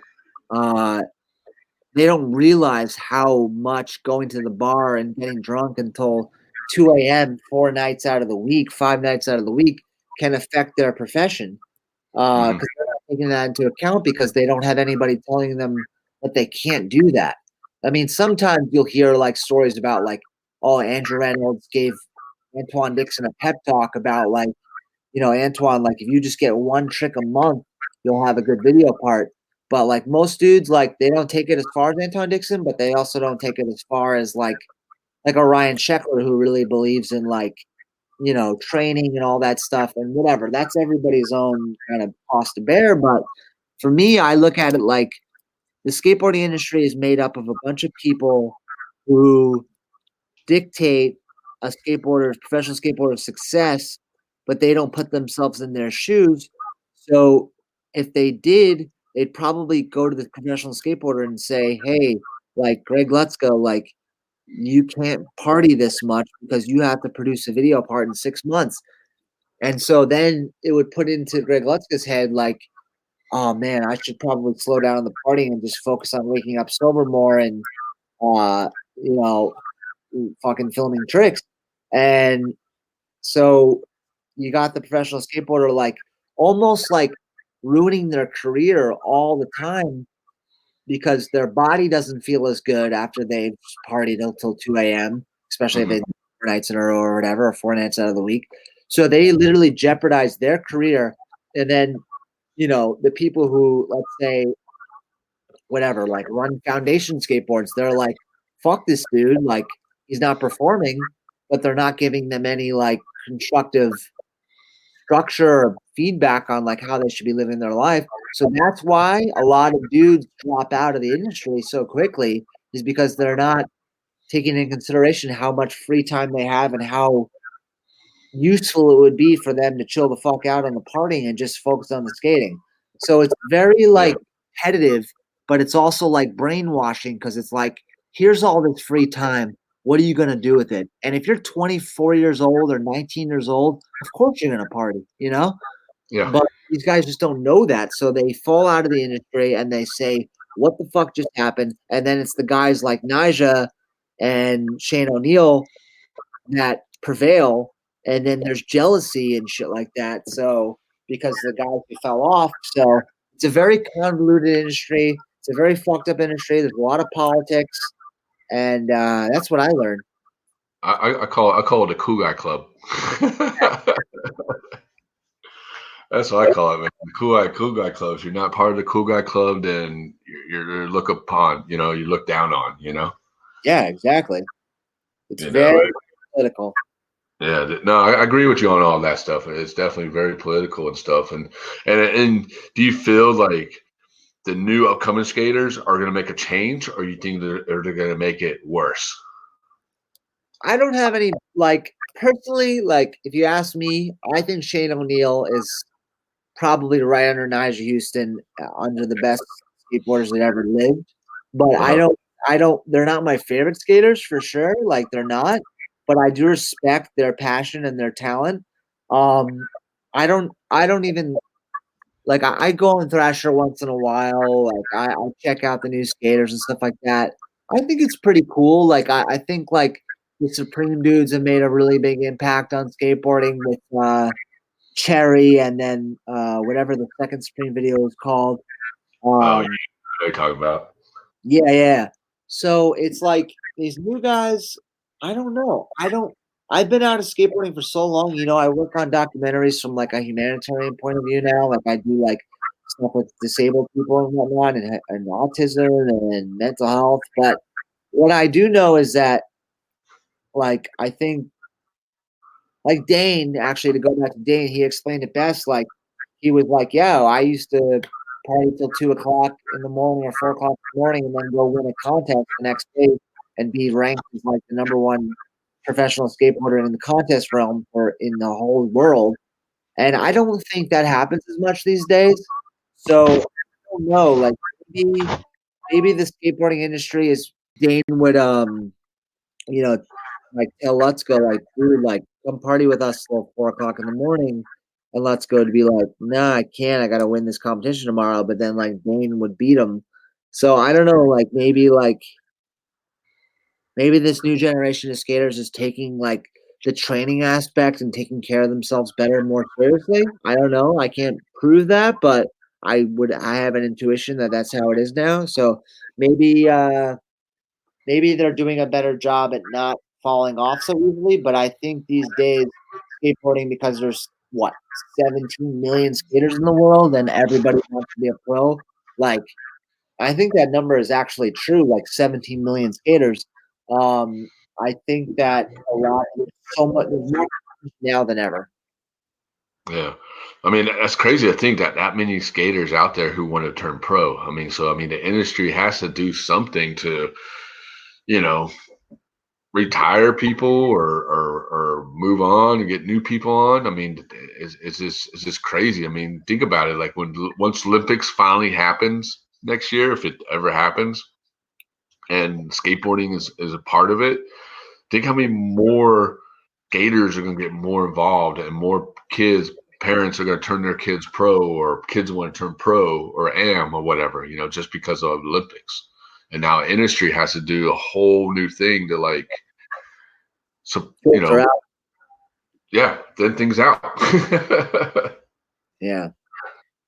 they don't realize how much going to the bar and getting drunk until 2 a.m. 4 nights out of the week, 5 nights out of the week can affect their profession. Because they're not taking that into account because they don't have anybody telling them that they can't do that. I mean, sometimes you'll hear like stories about like, oh, Andrew Reynolds gave Antoine Dixon a pep talk about like, Antoine, like if you just get one trick a month, you'll have a good video part. But like most dudes, like they don't take it as far as Antoine Dixon, but they also don't take it as far as like a Ryan Sheckler who really believes in like, training and all that stuff and whatever. That's everybody's own kind of cost to bear. But for me, I look at it like the skateboarding industry is made up of a bunch of people who dictate a professional skateboarder's success, but they don't put themselves in their shoes. So if they did, they'd probably go to the professional skateboarder and say, hey, like Greg Lutzko, like you can't party this much because you have to produce a video part in 6 months. And so then it would put into Greg Lutzko's head like, oh man, I should probably slow down on the partying and just focus on waking up sober more and fucking filming tricks. And so you got the professional skateboarder like almost like ruining their career all the time because their body doesn't feel as good after they've partied until 2 a.m., especially if they do 4 nights in a row or whatever, or 4 nights out of the week. So they literally jeopardize their career. And then, you know, the people who, let's say, whatever, like run foundation skateboards, they're like, fuck this dude. Like, he's not performing, but they're not giving them any like constructive structure or feedback on like how they should be living their life. So that's why a lot of dudes drop out of the industry so quickly, is because they're not taking into consideration how much free time they have and how useful it would be for them to chill the fuck out on the partying and just focus on the skating. So it's very like competitive, but it's also like brainwashing because it's like, here's all this free time. What are you going to do with it? And if you're 24 years old or 19 years old, of course you're going to party, you know? Yeah. But these guys just don't know that. So they fall out of the industry and they say, what the fuck just happened? And then it's the guys like Nyjah and Shane O'Neill that prevail. And then there's jealousy and shit like that. So because the guys who fell off. So it's a very convoluted industry. It's a very fucked up industry. There's a lot of politics. And that's what I learned. I call it a cool guy club. That's what I call it, man. The cool guy club. If you're not part of the cool guy club, then you're looked upon. You know, you look down on. You know. Yeah, exactly. It's very political. Yeah, no, I agree with you on all that stuff. It's definitely very political and stuff. And do you feel like the new upcoming skaters are going to make a change, or you think they're going to make it worse? I don't have any, like, personally, like, if you ask me, I think Shane O'Neill is probably right under Nyjah Houston, under the best skateboarders that ever lived. But they're not my favorite skaters for sure. Like, they're not. But I do respect their passion and their talent. I don't even, like, I go on Thrasher once in a while. Like, I'll check out the new skaters and stuff like that. I think it's pretty cool. Like, I think, like, the Supreme dudes have made a really big impact on skateboarding with Cherry and then whatever the second Supreme video is called. You know what you're talking about. Yeah. So it's like these new guys, I don't know. I've been out of skateboarding for so long. You know, I work on documentaries from like a humanitarian point of view now. Like I do like stuff with disabled people and whatnot and autism and mental health. But what I do know is that, like, I think, like Dane, actually, to go back to Dane, he explained it best. Like, he was like, yeah, I used to party till 2 o'clock in the morning or 4 o'clock in the morning and then go win a contest the next day and be ranked as like the #1 professional skateboarder in the contest realm in the whole world. And I don't think that happens as much these days. So I don't know, like maybe the skateboarding industry is Dane would you know, like tell Let's Go, like, dude, like, come party with us till 4 o'clock in the morning. And Let's Go to be like, nah, I can't. I got to win this competition tomorrow. But then, like, Dane would beat him. So I don't know. Like, maybe this new generation of skaters is taking, like, the training aspect and taking care of themselves better and more seriously. I don't know. I can't prove that, but I have an intuition that that's how it is now. So maybe they're doing a better job at not falling off so easily. But I think these days, skateboarding, because there's 17 million skaters in the world and everybody wants to be a pro. Like, I think that number is actually true, like 17 million skaters. I think that there's more now than ever. Yeah. I mean, that's crazy to think that many skaters out there who want to turn pro. I mean, the industry has to do something to, you know, retire people or move on and get new people on. I mean, it's just crazy. I mean, think about it. Like once Olympics finally happens next year, if it ever happens, and skateboarding is a part of it, think how many more skaters are going to get more involved and more parents are going to turn their kids pro, or kids want to turn pro or am or whatever, you know, just because of Olympics. And now industry has to do a whole new thing to like So, Filter out. yeah, thin things out. Yeah.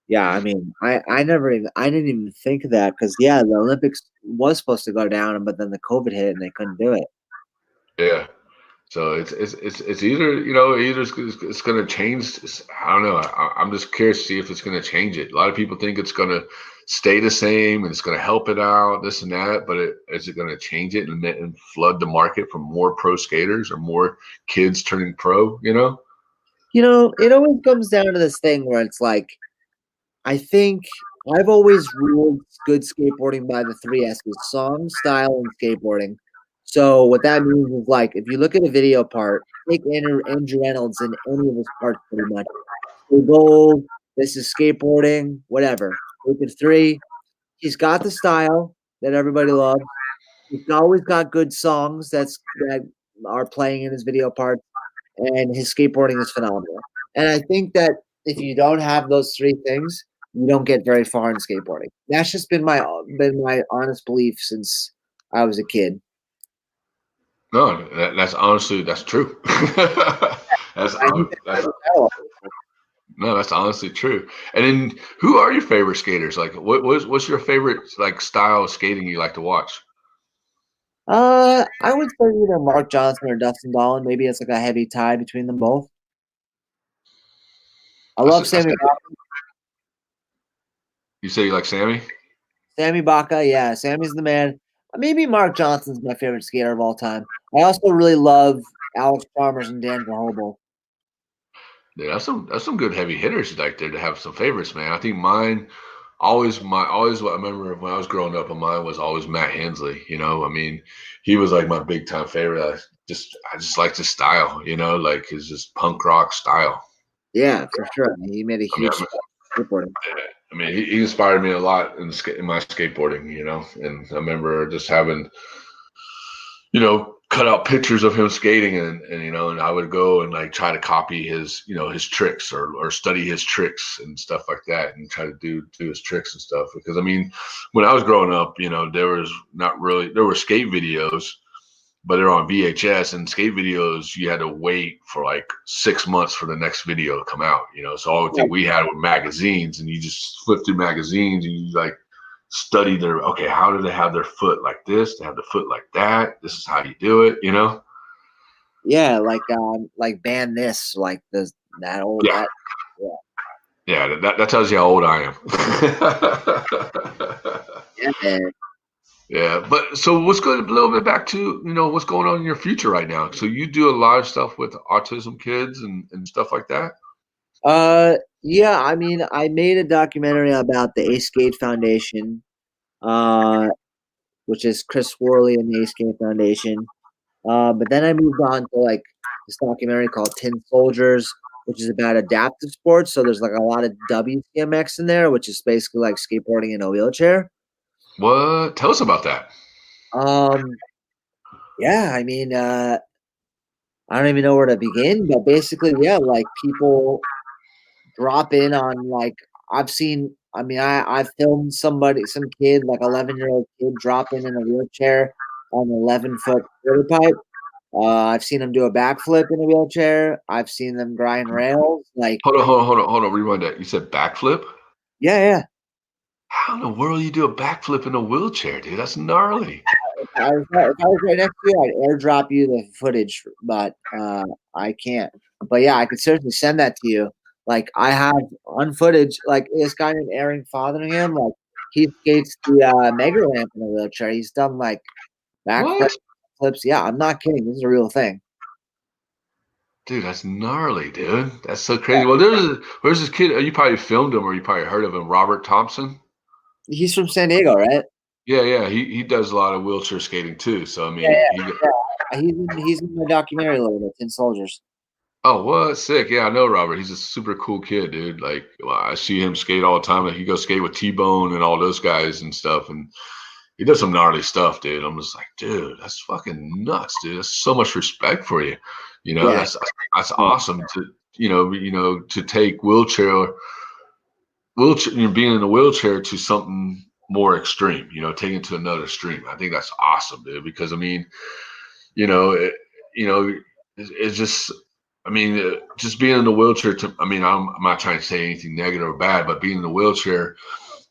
Yeah, I mean, I didn't even think of that because yeah, the Olympics was supposed to go down, but then the COVID hit and they couldn't do it. Yeah. So it's either either it's going to change. I don't know. I'm just curious to see if it's going to change it. A lot of people think it's going to stay the same and it's going to help it out, this and that. But is it going to change it and flood the market for more pro skaters or more kids turning pro? It always comes down to this thing where it's like, I think I've always ruled good skateboarding by the three S's: song, style, and skateboarding. So what that means is like, if you look at a video part, take Andrew Reynolds in any of his parts pretty much. So gold, this is skateboarding, whatever. Take it three. He's got the style that everybody loves. He's always got good songs that are playing in his video parts, and his skateboarding is phenomenal. And I think that if you don't have those three things, you don't get very far in skateboarding. That's just been my honest belief since I was a kid. No, that's true. that's, that's No, that's honestly true. And then, who are your favorite skaters? Like, what's your favorite like style of skating you like to watch? I would say either Mark Johnson or Dustin Dollin. Maybe it's like a heavy tie between them both. I love Sammy Baca. You say you like Sammy? Sammy Baca, yeah, Sammy's the man. Maybe Mark Johnson's my favorite skater of all time. I also really love Alex Chalmers and Dan Verhoeven. Yeah, that's some good heavy hitters right there to have some favorites, man. I think mine always what I remember when I was growing up, and mine was always Matt Hensley. I mean, he was like my big time favorite. I just liked his style, like his just punk rock style. Yeah, for sure. He made a huge skateboarding. I mean, he inspired me a lot in my skateboarding, and I remember just having, cut out pictures of him skating and I would go and like try to copy his, his tricks or study his tricks and stuff like that and try to do his tricks and stuff. Because I mean, when I was growing up, there were skate videos, but they're on VHS, and skate videos, you had to wait for like 6 months for the next video to come out, So all the thing we had were magazines, and you just flip through magazines and you like study how do they have their foot like this? They have the foot like that. This is how you do it, Yeah, like ban this, like that old yeah. That tells you how old I am. Yeah, man. Yeah, but so let's go a little bit back to what's going on in your future right now. So you do a lot of stuff with autism kids and stuff like that. Yeah. I mean, I made a documentary about the Ace Skate Foundation, which is Chris Worley and the Ace Skate Foundation. But then I moved on to like this documentary called Tin Soldiers, which is about adaptive sports. So there's like a lot of WCMX in there, which is basically like skateboarding in a wheelchair. What? Tell us about that. Yeah, I mean, I don't even know where to begin, but basically, yeah, like people drop in on like I've seen. I mean, I filmed some kid, like 11-year-old kid, drop in a wheelchair on an 11-foot quarter pipe. I've seen them do a backflip in a wheelchair. I've seen them grind rails. Like, hold on. Rewind that. You said backflip? Yeah. How in the world you do a backflip in a wheelchair, dude? That's gnarly. If I was right next to you, I'd airdrop you the footage, but I can't. But yeah, I could certainly send that to you. Like I have on footage, like this guy named Aaron Fotheringham, like he skates the mega ramp in a wheelchair. He's done like backflips. Yeah, I'm not kidding. This is a real thing. Dude, that's gnarly, dude. That's so crazy. Well, there's this kid. You probably filmed him, or you probably heard of him, Robert Thompson. He's from San Diego, right? Yeah. He does a lot of wheelchair skating too. So I mean, he's in the documentary a little bit, Tin Soldiers. Oh, what? Sick. Yeah, I know Robert. He's a super cool kid, dude. Like, I see him skate all the time. Like, he goes skate with T-Bone and all those guys and stuff. And he does some gnarly stuff, dude. I'm just like, dude, that's fucking nuts, dude. That's so much respect for you. That's awesome to take being in a wheelchair to something more extreme, taking it to another extreme. I think that's awesome, dude, because I mean, it's just, I mean, just being in the wheelchair. I mean, I'm not trying to say anything negative or bad, but being in the wheelchair,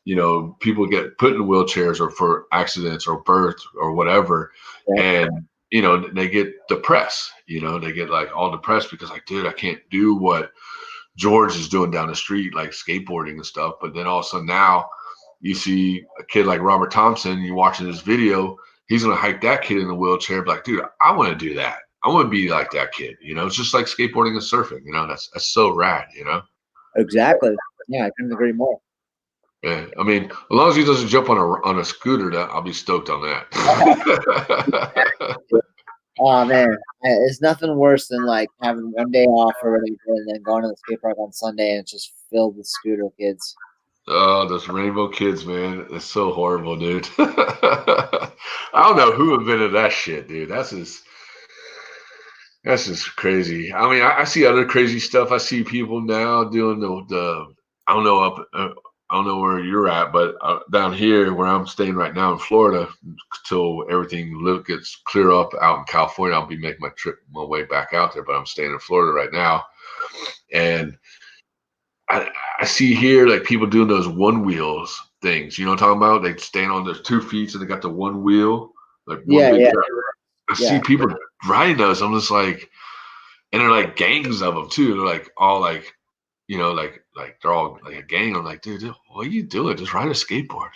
you know, people get put in wheelchairs or for accidents or birth or whatever, Yeah. and you know they get depressed. You know, they get like all depressed because like, dude, I can't do what George is doing down the street, like skateboarding and stuff. But then also now you see a kid like Robert Thompson, you watching this video, he's gonna hike that kid in the wheelchair, be like, dude, I want to do that. I want to be like that kid. You know, it's just like skateboarding and surfing. You know, that's so rad. You know. Exactly. Yeah, I couldn't agree more. Yeah, I mean, as long as he doesn't jump on a scooter, that I'll be stoked on that. Oh man, it's nothing worse than like having one day off or whatever, and then going to the skate park on Sunday and it's just filled with scooter kids. Oh, those rainbow kids, man, it's so horrible, dude. I don't know who invented that shit, dude. That's just crazy. I mean, I see other crazy stuff. I see people now doing the I don't know I don't know where you're at, but down here where I'm staying right now in Florida, till everything gets clear up out in California, I'll be making my way back out there. But I'm staying in Florida right now, and I, I see here like people doing those one wheels things. You know what I'm talking about? They stand on their 2 feet and they got the one wheel, like one Yeah, big. yeah, I yeah. see people riding those. I'm just like, and they're like gangs of them too. They're like all like, you know, like they're all like a gang. I'm like, dude, what are you doing? Just ride a skateboard,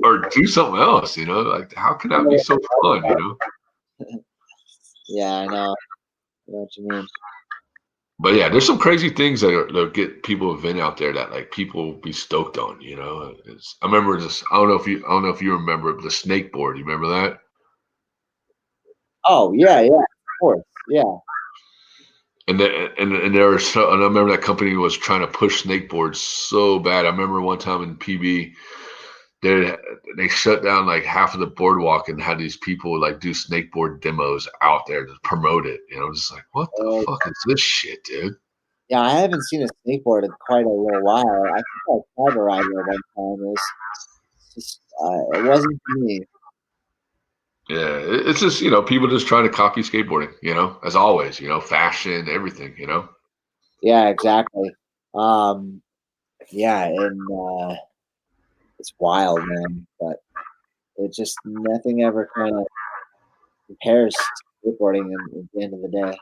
or do something else. You know, like how can that be so fun? You know. Yeah, I know. I know what you mean. But yeah, there's some crazy things that get people event out there that like people be stoked on. You know, I remember this. I don't know if you remember the snake board. You remember that? Oh yeah, yeah, of course. Yeah. And there was and I remember that company was trying to push snakeboards so bad. I remember one time in PB, they they shut down like half of the boardwalk and had these people like do snakeboard demos out there to promote it. You know, just like what the fuck is this shit, dude? Yeah, I haven't seen a skateboard in quite a little while. I think I tried to ride it one time. It was just, it wasn't for me. Yeah, it's just people just trying to copy skateboarding. You know, as always. You know, fashion, everything. You know. Yeah, exactly. Um, yeah, and it's wild, man. But it just nothing ever kind of compares to skateboarding at the end of the day.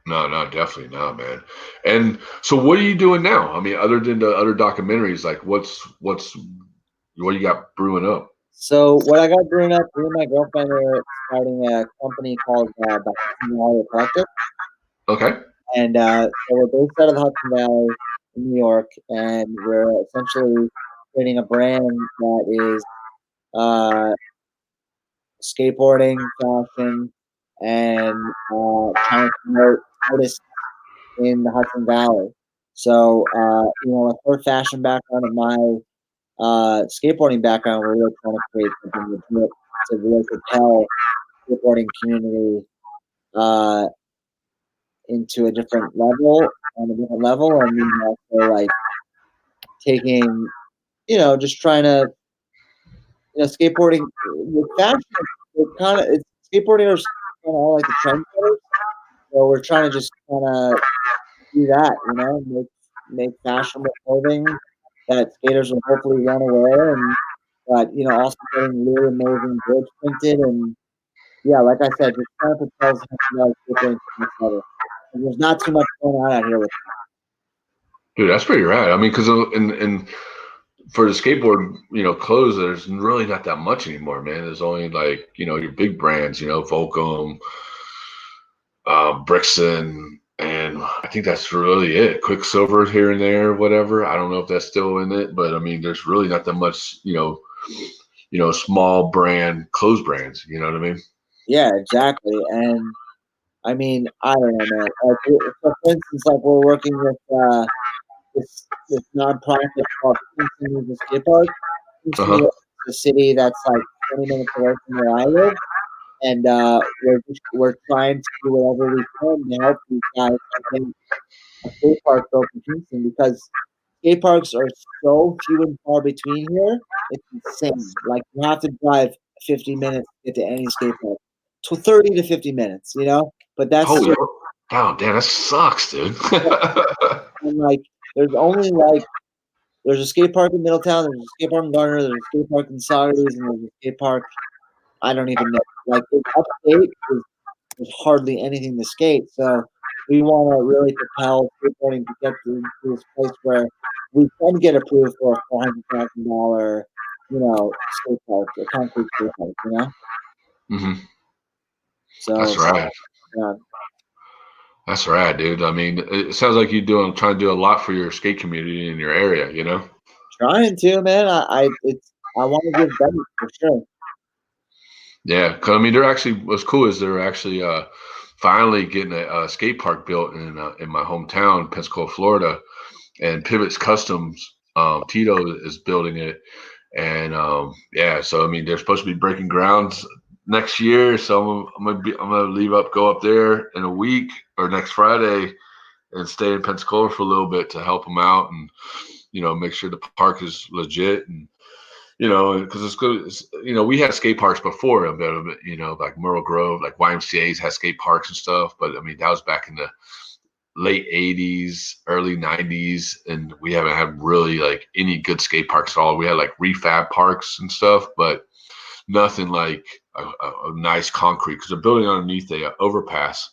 No, no, definitely not, man. And so, what are you doing now? I mean, other than the other documentaries, like what you got brewing up? So what I got brewing up, me and my girlfriend are starting a company called Documentary Collective, Okay. and so we're based out of the Hudson Valley in New York, and we're essentially creating a brand that is uh, skateboarding, fashion, and trying to promote artists in the Hudson Valley. So, with her fashion background and my skateboarding background, we're really trying to create something to really propel the skateboarding community uh, into a different level, and then also like taking, just trying to, skateboarding with fashion. It's skateboarding are kind of all like the trendsetters, so we're trying to just kind of do that, make fashionable clothing that skaters will hopefully want to wear, and but also getting really amazing boards printed, and yeah, like I said, just trying to propel skateboarding to the next level. And there's not too much going on out here with. Dude, that's pretty rad. I mean, because in for the skateboard, clothes, there's really not that much anymore, man. There's only like, your big brands, Volcom, Brixton, and I think that's really it. Quicksilver here and there, whatever. I don't know if that's still in it, but I mean, there's really not that much, small brand clothes brands. You know what I mean? Yeah, exactly. And I mean, I don't know, man. Like, so for instance, like we're working with this nonprofit called Kingston Music Skate Park. Uh Kingston huh. is a city that's like 20 minutes away from where I live, and we're trying to do whatever we can to help these guys get a skate park built in Kingston, because skate parks are so few and far between here. It's insane. Like you have to drive 50 minutes to get to any skate park. To 30 to 50 minutes, But that's Holy, damn, that sucks, dude. and like there's a skate park in Middletown, there's a skate park in Garner, there's a skate park in Saugerties, and there's a skate park I don't even know. Like upstate there's hardly anything to skate, so we want to really propel skateboarding to get to this place where we can get approved for a $400,000, skate park, a concrete skate park, Mm-hmm. So That's right. yeah. That's right, dude. I mean, it sounds like you're trying to do a lot for your skate community in your area, you know? Trying to, man. I want to give back for sure. Yeah, because I mean, what's cool is they're actually finally getting a skate park built in my hometown, Pensacola, Florida, and Pivots Customs. Tito is building it, and yeah, so I mean, they're supposed to be breaking grounds next year. So I'm gonna go up there in a week or next Friday, and stay in Pensacola for a little bit to help them out and make sure the park is legit and because it's good. We had skate parks before a bit, like Myrtle Grove, like YMCA's had skate parks and stuff. But I mean, that was back in the late 80s, early 90s. And we haven't had really like any good skate parks at all. We had like refab parks and stuff, but nothing like a nice concrete because they're building underneath the overpass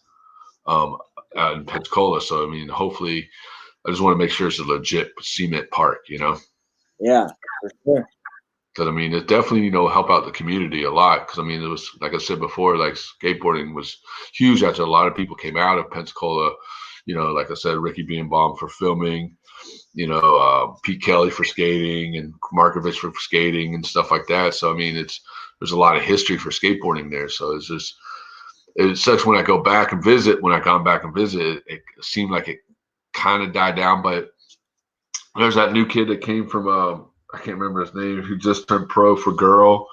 out in Pensacola. So, I mean, hopefully, I just want to make sure it's a legit cement park, Yeah, for sure. Because I mean, it definitely help out the community a lot. Because I mean, it was like I said before, like skateboarding was huge after a lot of people came out of Pensacola. Like I said, Ricky Beanbaum for filming, Pete Kelly for skating, and Markovich for skating and stuff like that. So I mean, there's a lot of history for skateboarding there. So it sucks when I go back and visit. When I gone back and visit, it seemed like it kind of died down. But there's that new kid that came from I can't remember his name, who just turned pro for girl.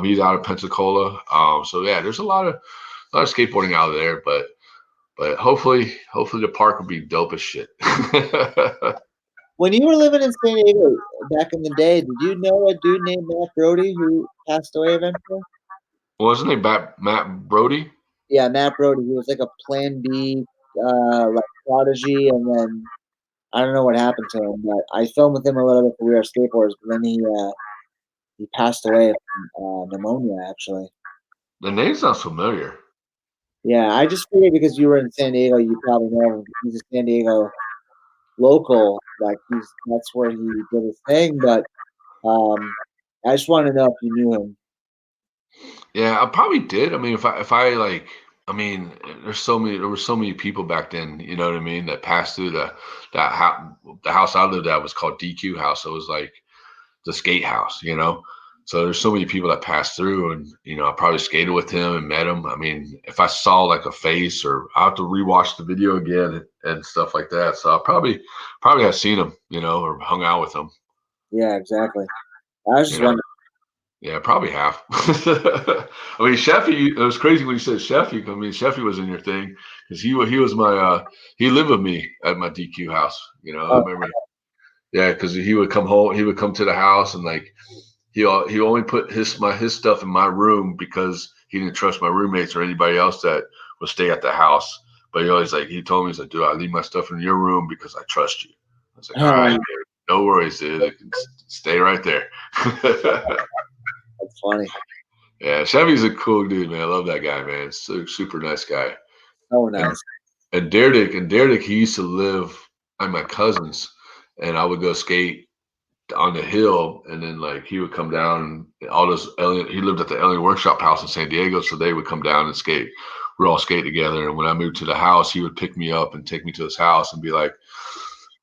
He's out of Pensacola. So yeah, there's a lot of skateboarding out there, but hopefully the park will be dope as shit. When you were living in San Diego back in the day, did you know a dude named Matt Brody who passed away eventually? Wasn't it Matt Brody? Yeah, Matt Brody. He was like a Plan B, like prodigy, and then I don't know what happened to him, but I filmed with him a little bit for We Are Skateboarders, but then he passed away from pneumonia, actually. The name sounds familiar. Yeah, I just figured because you were in San Diego, you probably know him. He's a San Diego local, like that's where he did his thing. But I just want to know if you knew him. Yeah, I probably did. I mean, if I like, I mean, there were so many people back then. You know what I mean? That passed through that house. The house I lived at was called DQ House. So it was like the skate house. So there's so many people that passed through, and I probably skated with him and met him. I mean, if I saw like a face, or I have to rewatch the video again and stuff like that. So I probably have seen him, or hung out with him. Yeah, exactly. I was just wondering. Yeah, probably have. I mean, Sheffy, it was crazy when you said Sheffy. I mean, Sheffy was in your thing because he was my he lived with me at my DQ house. I remember. Yeah, because he would come home. He would come to the house and like he only put his stuff in my room because he didn't trust my roommates or anybody else that would stay at the house. But he told me, he's like, dude, I leave my stuff in your room because I trust you. I was like, all right, dude, no worries, dude. Stay right there. That's funny. Yeah, Chevy's a cool dude, man. I love that guy, man. Super nice guy. Oh, nice. And Derek, he used to live at my cousin's, and I would go skate on the hill, and then like he would come down and all those he lived at the Alien Workshop house in San Diego, so they would come down and skate. We'd all skate together, and when I moved to the house, he would pick me up and take me to his house and be like,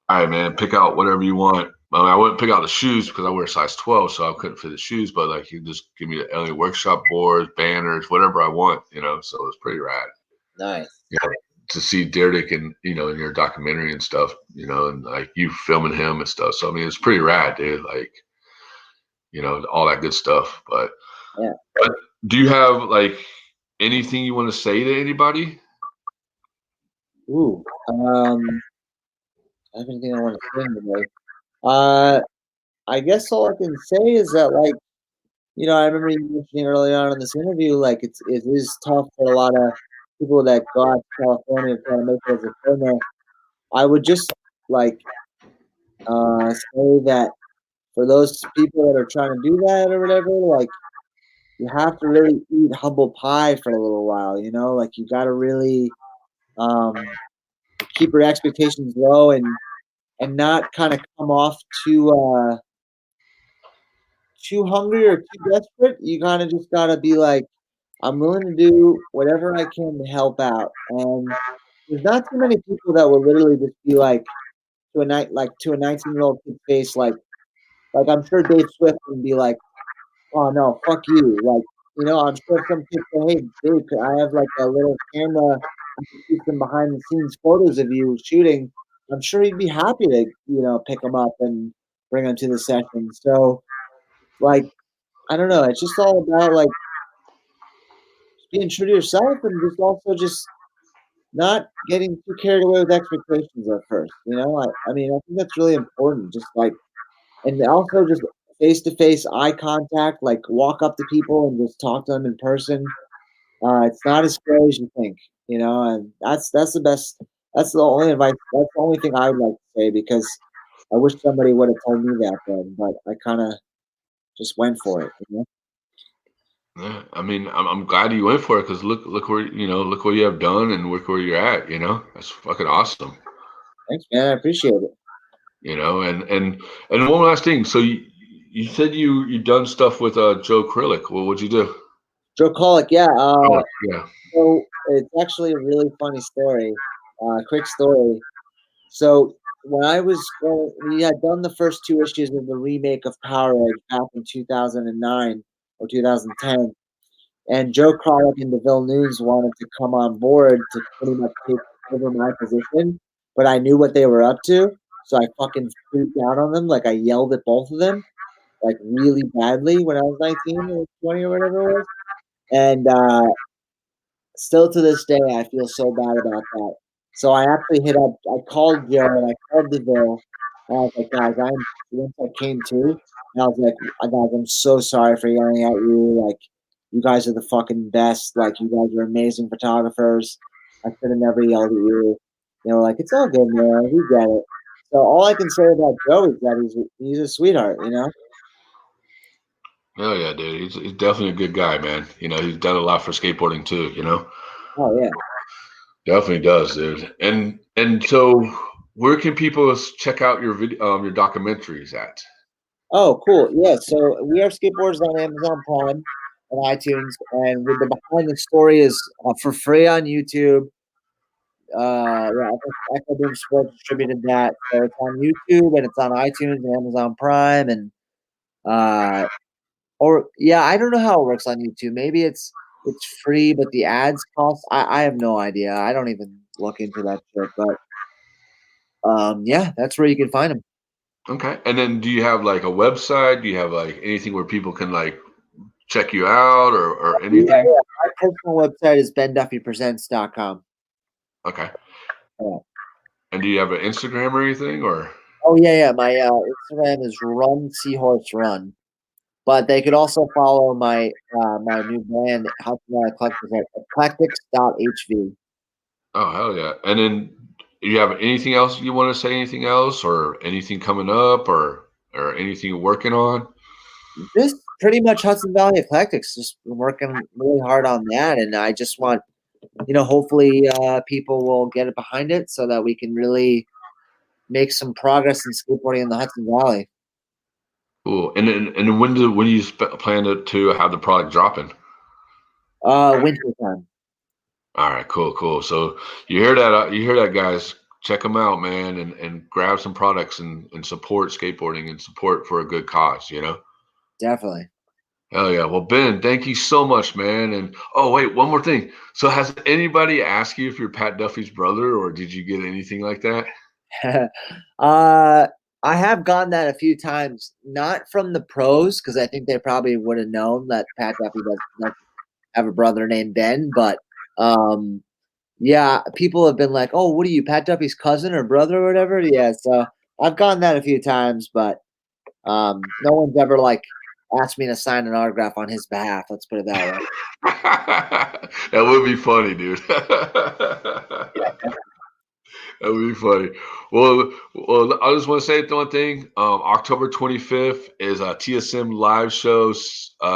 all right, man, pick out whatever you want. I mean, I wouldn't pick out the shoes because I wear size 12, so I couldn't fit the shoes, but like he'd just give me the Alien Workshop boards, banners, whatever I want, so it was pretty rad. Nice. To see Derek and in your documentary and stuff, and like you filming him and stuff. So I mean, it's pretty rad, dude. Like, all that good stuff. But yeah. But do you have like anything you want to say to anybody? Ooh, I have anything I want to say today? I guess all I can say is that, like, I remember you mentioning early on in this interview, like it is tough for a lot of people that go out to California and try to make it as a filmer, I would just like say that for those people that are trying to do that or whatever, like you have to really eat humble pie for a little while, you know, like you got to really keep your expectations low and not kind of come off too hungry or too desperate. You kind of just got to be like, I'm willing to do whatever I can to help out. And there's not too many people that will literally just be like to a 19-year-old kid's face, like I'm sure Dave Swift would be like, oh no, fuck you. Like, you know, I'm sure some kids say, hey, Dave, could I have like a little camera? I can shoot some behind the scenes photos of you shooting. I'm sure he'd be happy to, you know, pick them up and bring them to the session. So, like, I don't know. It's just all about like being true to yourself and just also just not getting too carried away with expectations at first. You know, I mean, I think that's really important. Just like, and also just face to face eye contact, like walk up to people and just talk to them in person. It's not as scary as you think, you know, and that's the best. That's the only advice. That's the only thing I would like to say because I wish somebody would have told me that then, but I kind of just went for it. You know? Yeah, I mean, I'm glad you went for it because look where look what you have done and look where you're at. You know, that's fucking awesome. Thanks, man. I appreciate it. You know, and one last thing. So you said you done stuff with Joe Krillick. Well, what'd you do? Joe Colic, yeah. Oh, yeah. So it's actually a really funny story. Quick story. So when I was going, we had done the first two issues of the remake of Power Edge back in 2009 or 2010, and Joe Crawlick and DeVille Nunes wanted to come on board to pretty much take over my position, but I knew what they were up to, so I fucking freaked out on them. Like I yelled at both of them, like really badly when I was 19 or 20 or whatever it was, and still to this day, I feel so bad about that. So I actually I called Joe and I called DeVille. And I was like, guys, once I came to, and I was like, guys, I'm so sorry for yelling at you. Like, you guys are the fucking best. Like, you guys are amazing photographers. I should have never yelled at you. You know, like, it's all good, man. We get it. So all I can say about Joe is that he's a sweetheart, you know? Hell yeah, dude. He's definitely a good guy, man. You know, he's done a lot for skateboarding too. You know. Oh, yeah. Definitely does, dude. And so, where can people check out your documentaries at? Oh, cool. Yeah. So we are skateboarders on Amazon Prime and iTunes, and with the behind the story is for free on YouTube. Yeah, I think Echo Boom Sports distributed that, so it's on YouTube and it's on iTunes and Amazon Prime, and uh, or yeah, I don't know how it works on YouTube. Maybe it's free, but the ads cost. I have no idea. I don't even look into that shit, but yeah, that's where you can find them. Okay. And then, do you have like a website? Do you have like anything where people can like check you out or Yeah, anything? yeah. My personal website is benduffypresents.com. Okay. Yeah. And do you have an Instagram or anything or? Oh yeah. My Instagram is Run Seahorse Run, but they could also follow my new brand Hudson Valley Eclectics at eclectics.hv. Oh, hell yeah. And then, do you have anything else you want to say? Anything else or anything coming up or anything you're working on? Just pretty much Hudson Valley Eclectics. Just been working really hard on that, and I just want, hopefully people will get it behind it so that we can really make some progress in skateboarding in the Hudson Valley. Cool. And when do you plan to have the product dropping? Winter time. All right, cool. So you hear that, guys. Check them out, man, and grab some products and support skateboarding and support for a good cause. You know. Definitely. Hell yeah. Well, Ben, thank you so much, man. And oh wait, one more thing. So has anybody asked you if you're Pat Duffy's brother, or did you get anything like that? uh, I have gotten that a few times, not from the pros, because I think they probably would have known that Pat Duffy doesn't have a brother named Ben, but yeah, people have been like, "Oh, what are you, Pat Duffy's cousin or brother or whatever?" Yeah, so I've gotten that a few times, but no one's ever like ask me to sign an autograph on his behalf. Let's put it that way. That would be funny, dude. That would be funny. Well, I just want to say one thing. October 25th is a TSM live show,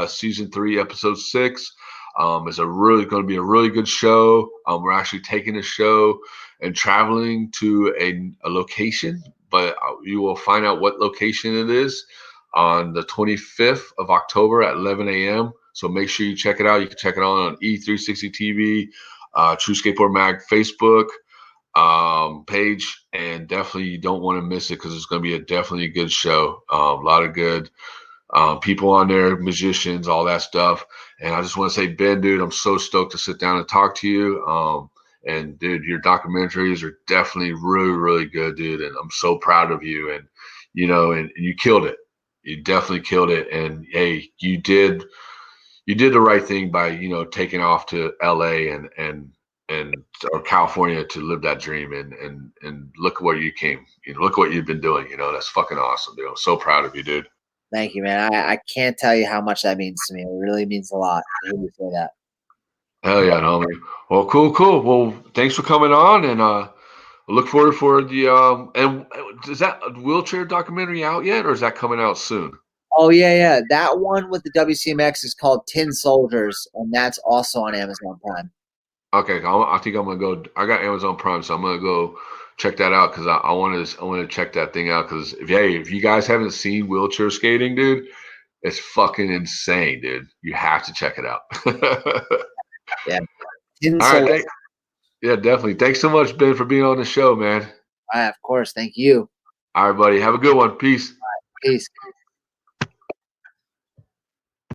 season 3, episode 6. It's going to be a really good show. We're actually taking the show and traveling to a location, but you will find out what location it is on the 25th of October at 11 a.m. So make sure you check it out. You can check it on E360 TV, True Skateboard Mag Facebook page, and definitely you don't want to miss it because it's going to be definitely a good show. A lot of good people on there, musicians, all that stuff. And I just want to say, Ben, dude, I'm so stoked to sit down and talk to you. And dude, your documentaries are definitely really, really good, dude. And I'm so proud of you. And and you killed it. You definitely killed it. And hey, you did the right thing by taking off to LA and or California to live that dream, and look where you came. Look what you've been doing. That's fucking awesome, dude. I'm so proud of you, dude. Thank you, man. I can't tell you how much that means to me. It really means a lot to hear you say that. Hell yeah, homie. Well, cool. Well, thanks for coming on, and look forward for the and is that wheelchair documentary out yet, or is that coming out soon? Oh yeah. That one with the WCMX is called Tin Soldiers, and that's also on Amazon Prime. Okay, I think I'm gonna go. I got Amazon Prime, so I'm gonna go check that out because I want to check that thing out because if you guys haven't seen wheelchair skating, dude, it's fucking insane, dude. You have to check it out. Yeah. Tin All Soldiers. right, yeah, definitely. Thanks so much, Ben, for being on the show, man. Of course. Thank you. All right, buddy. Have a good one. Peace. Peace.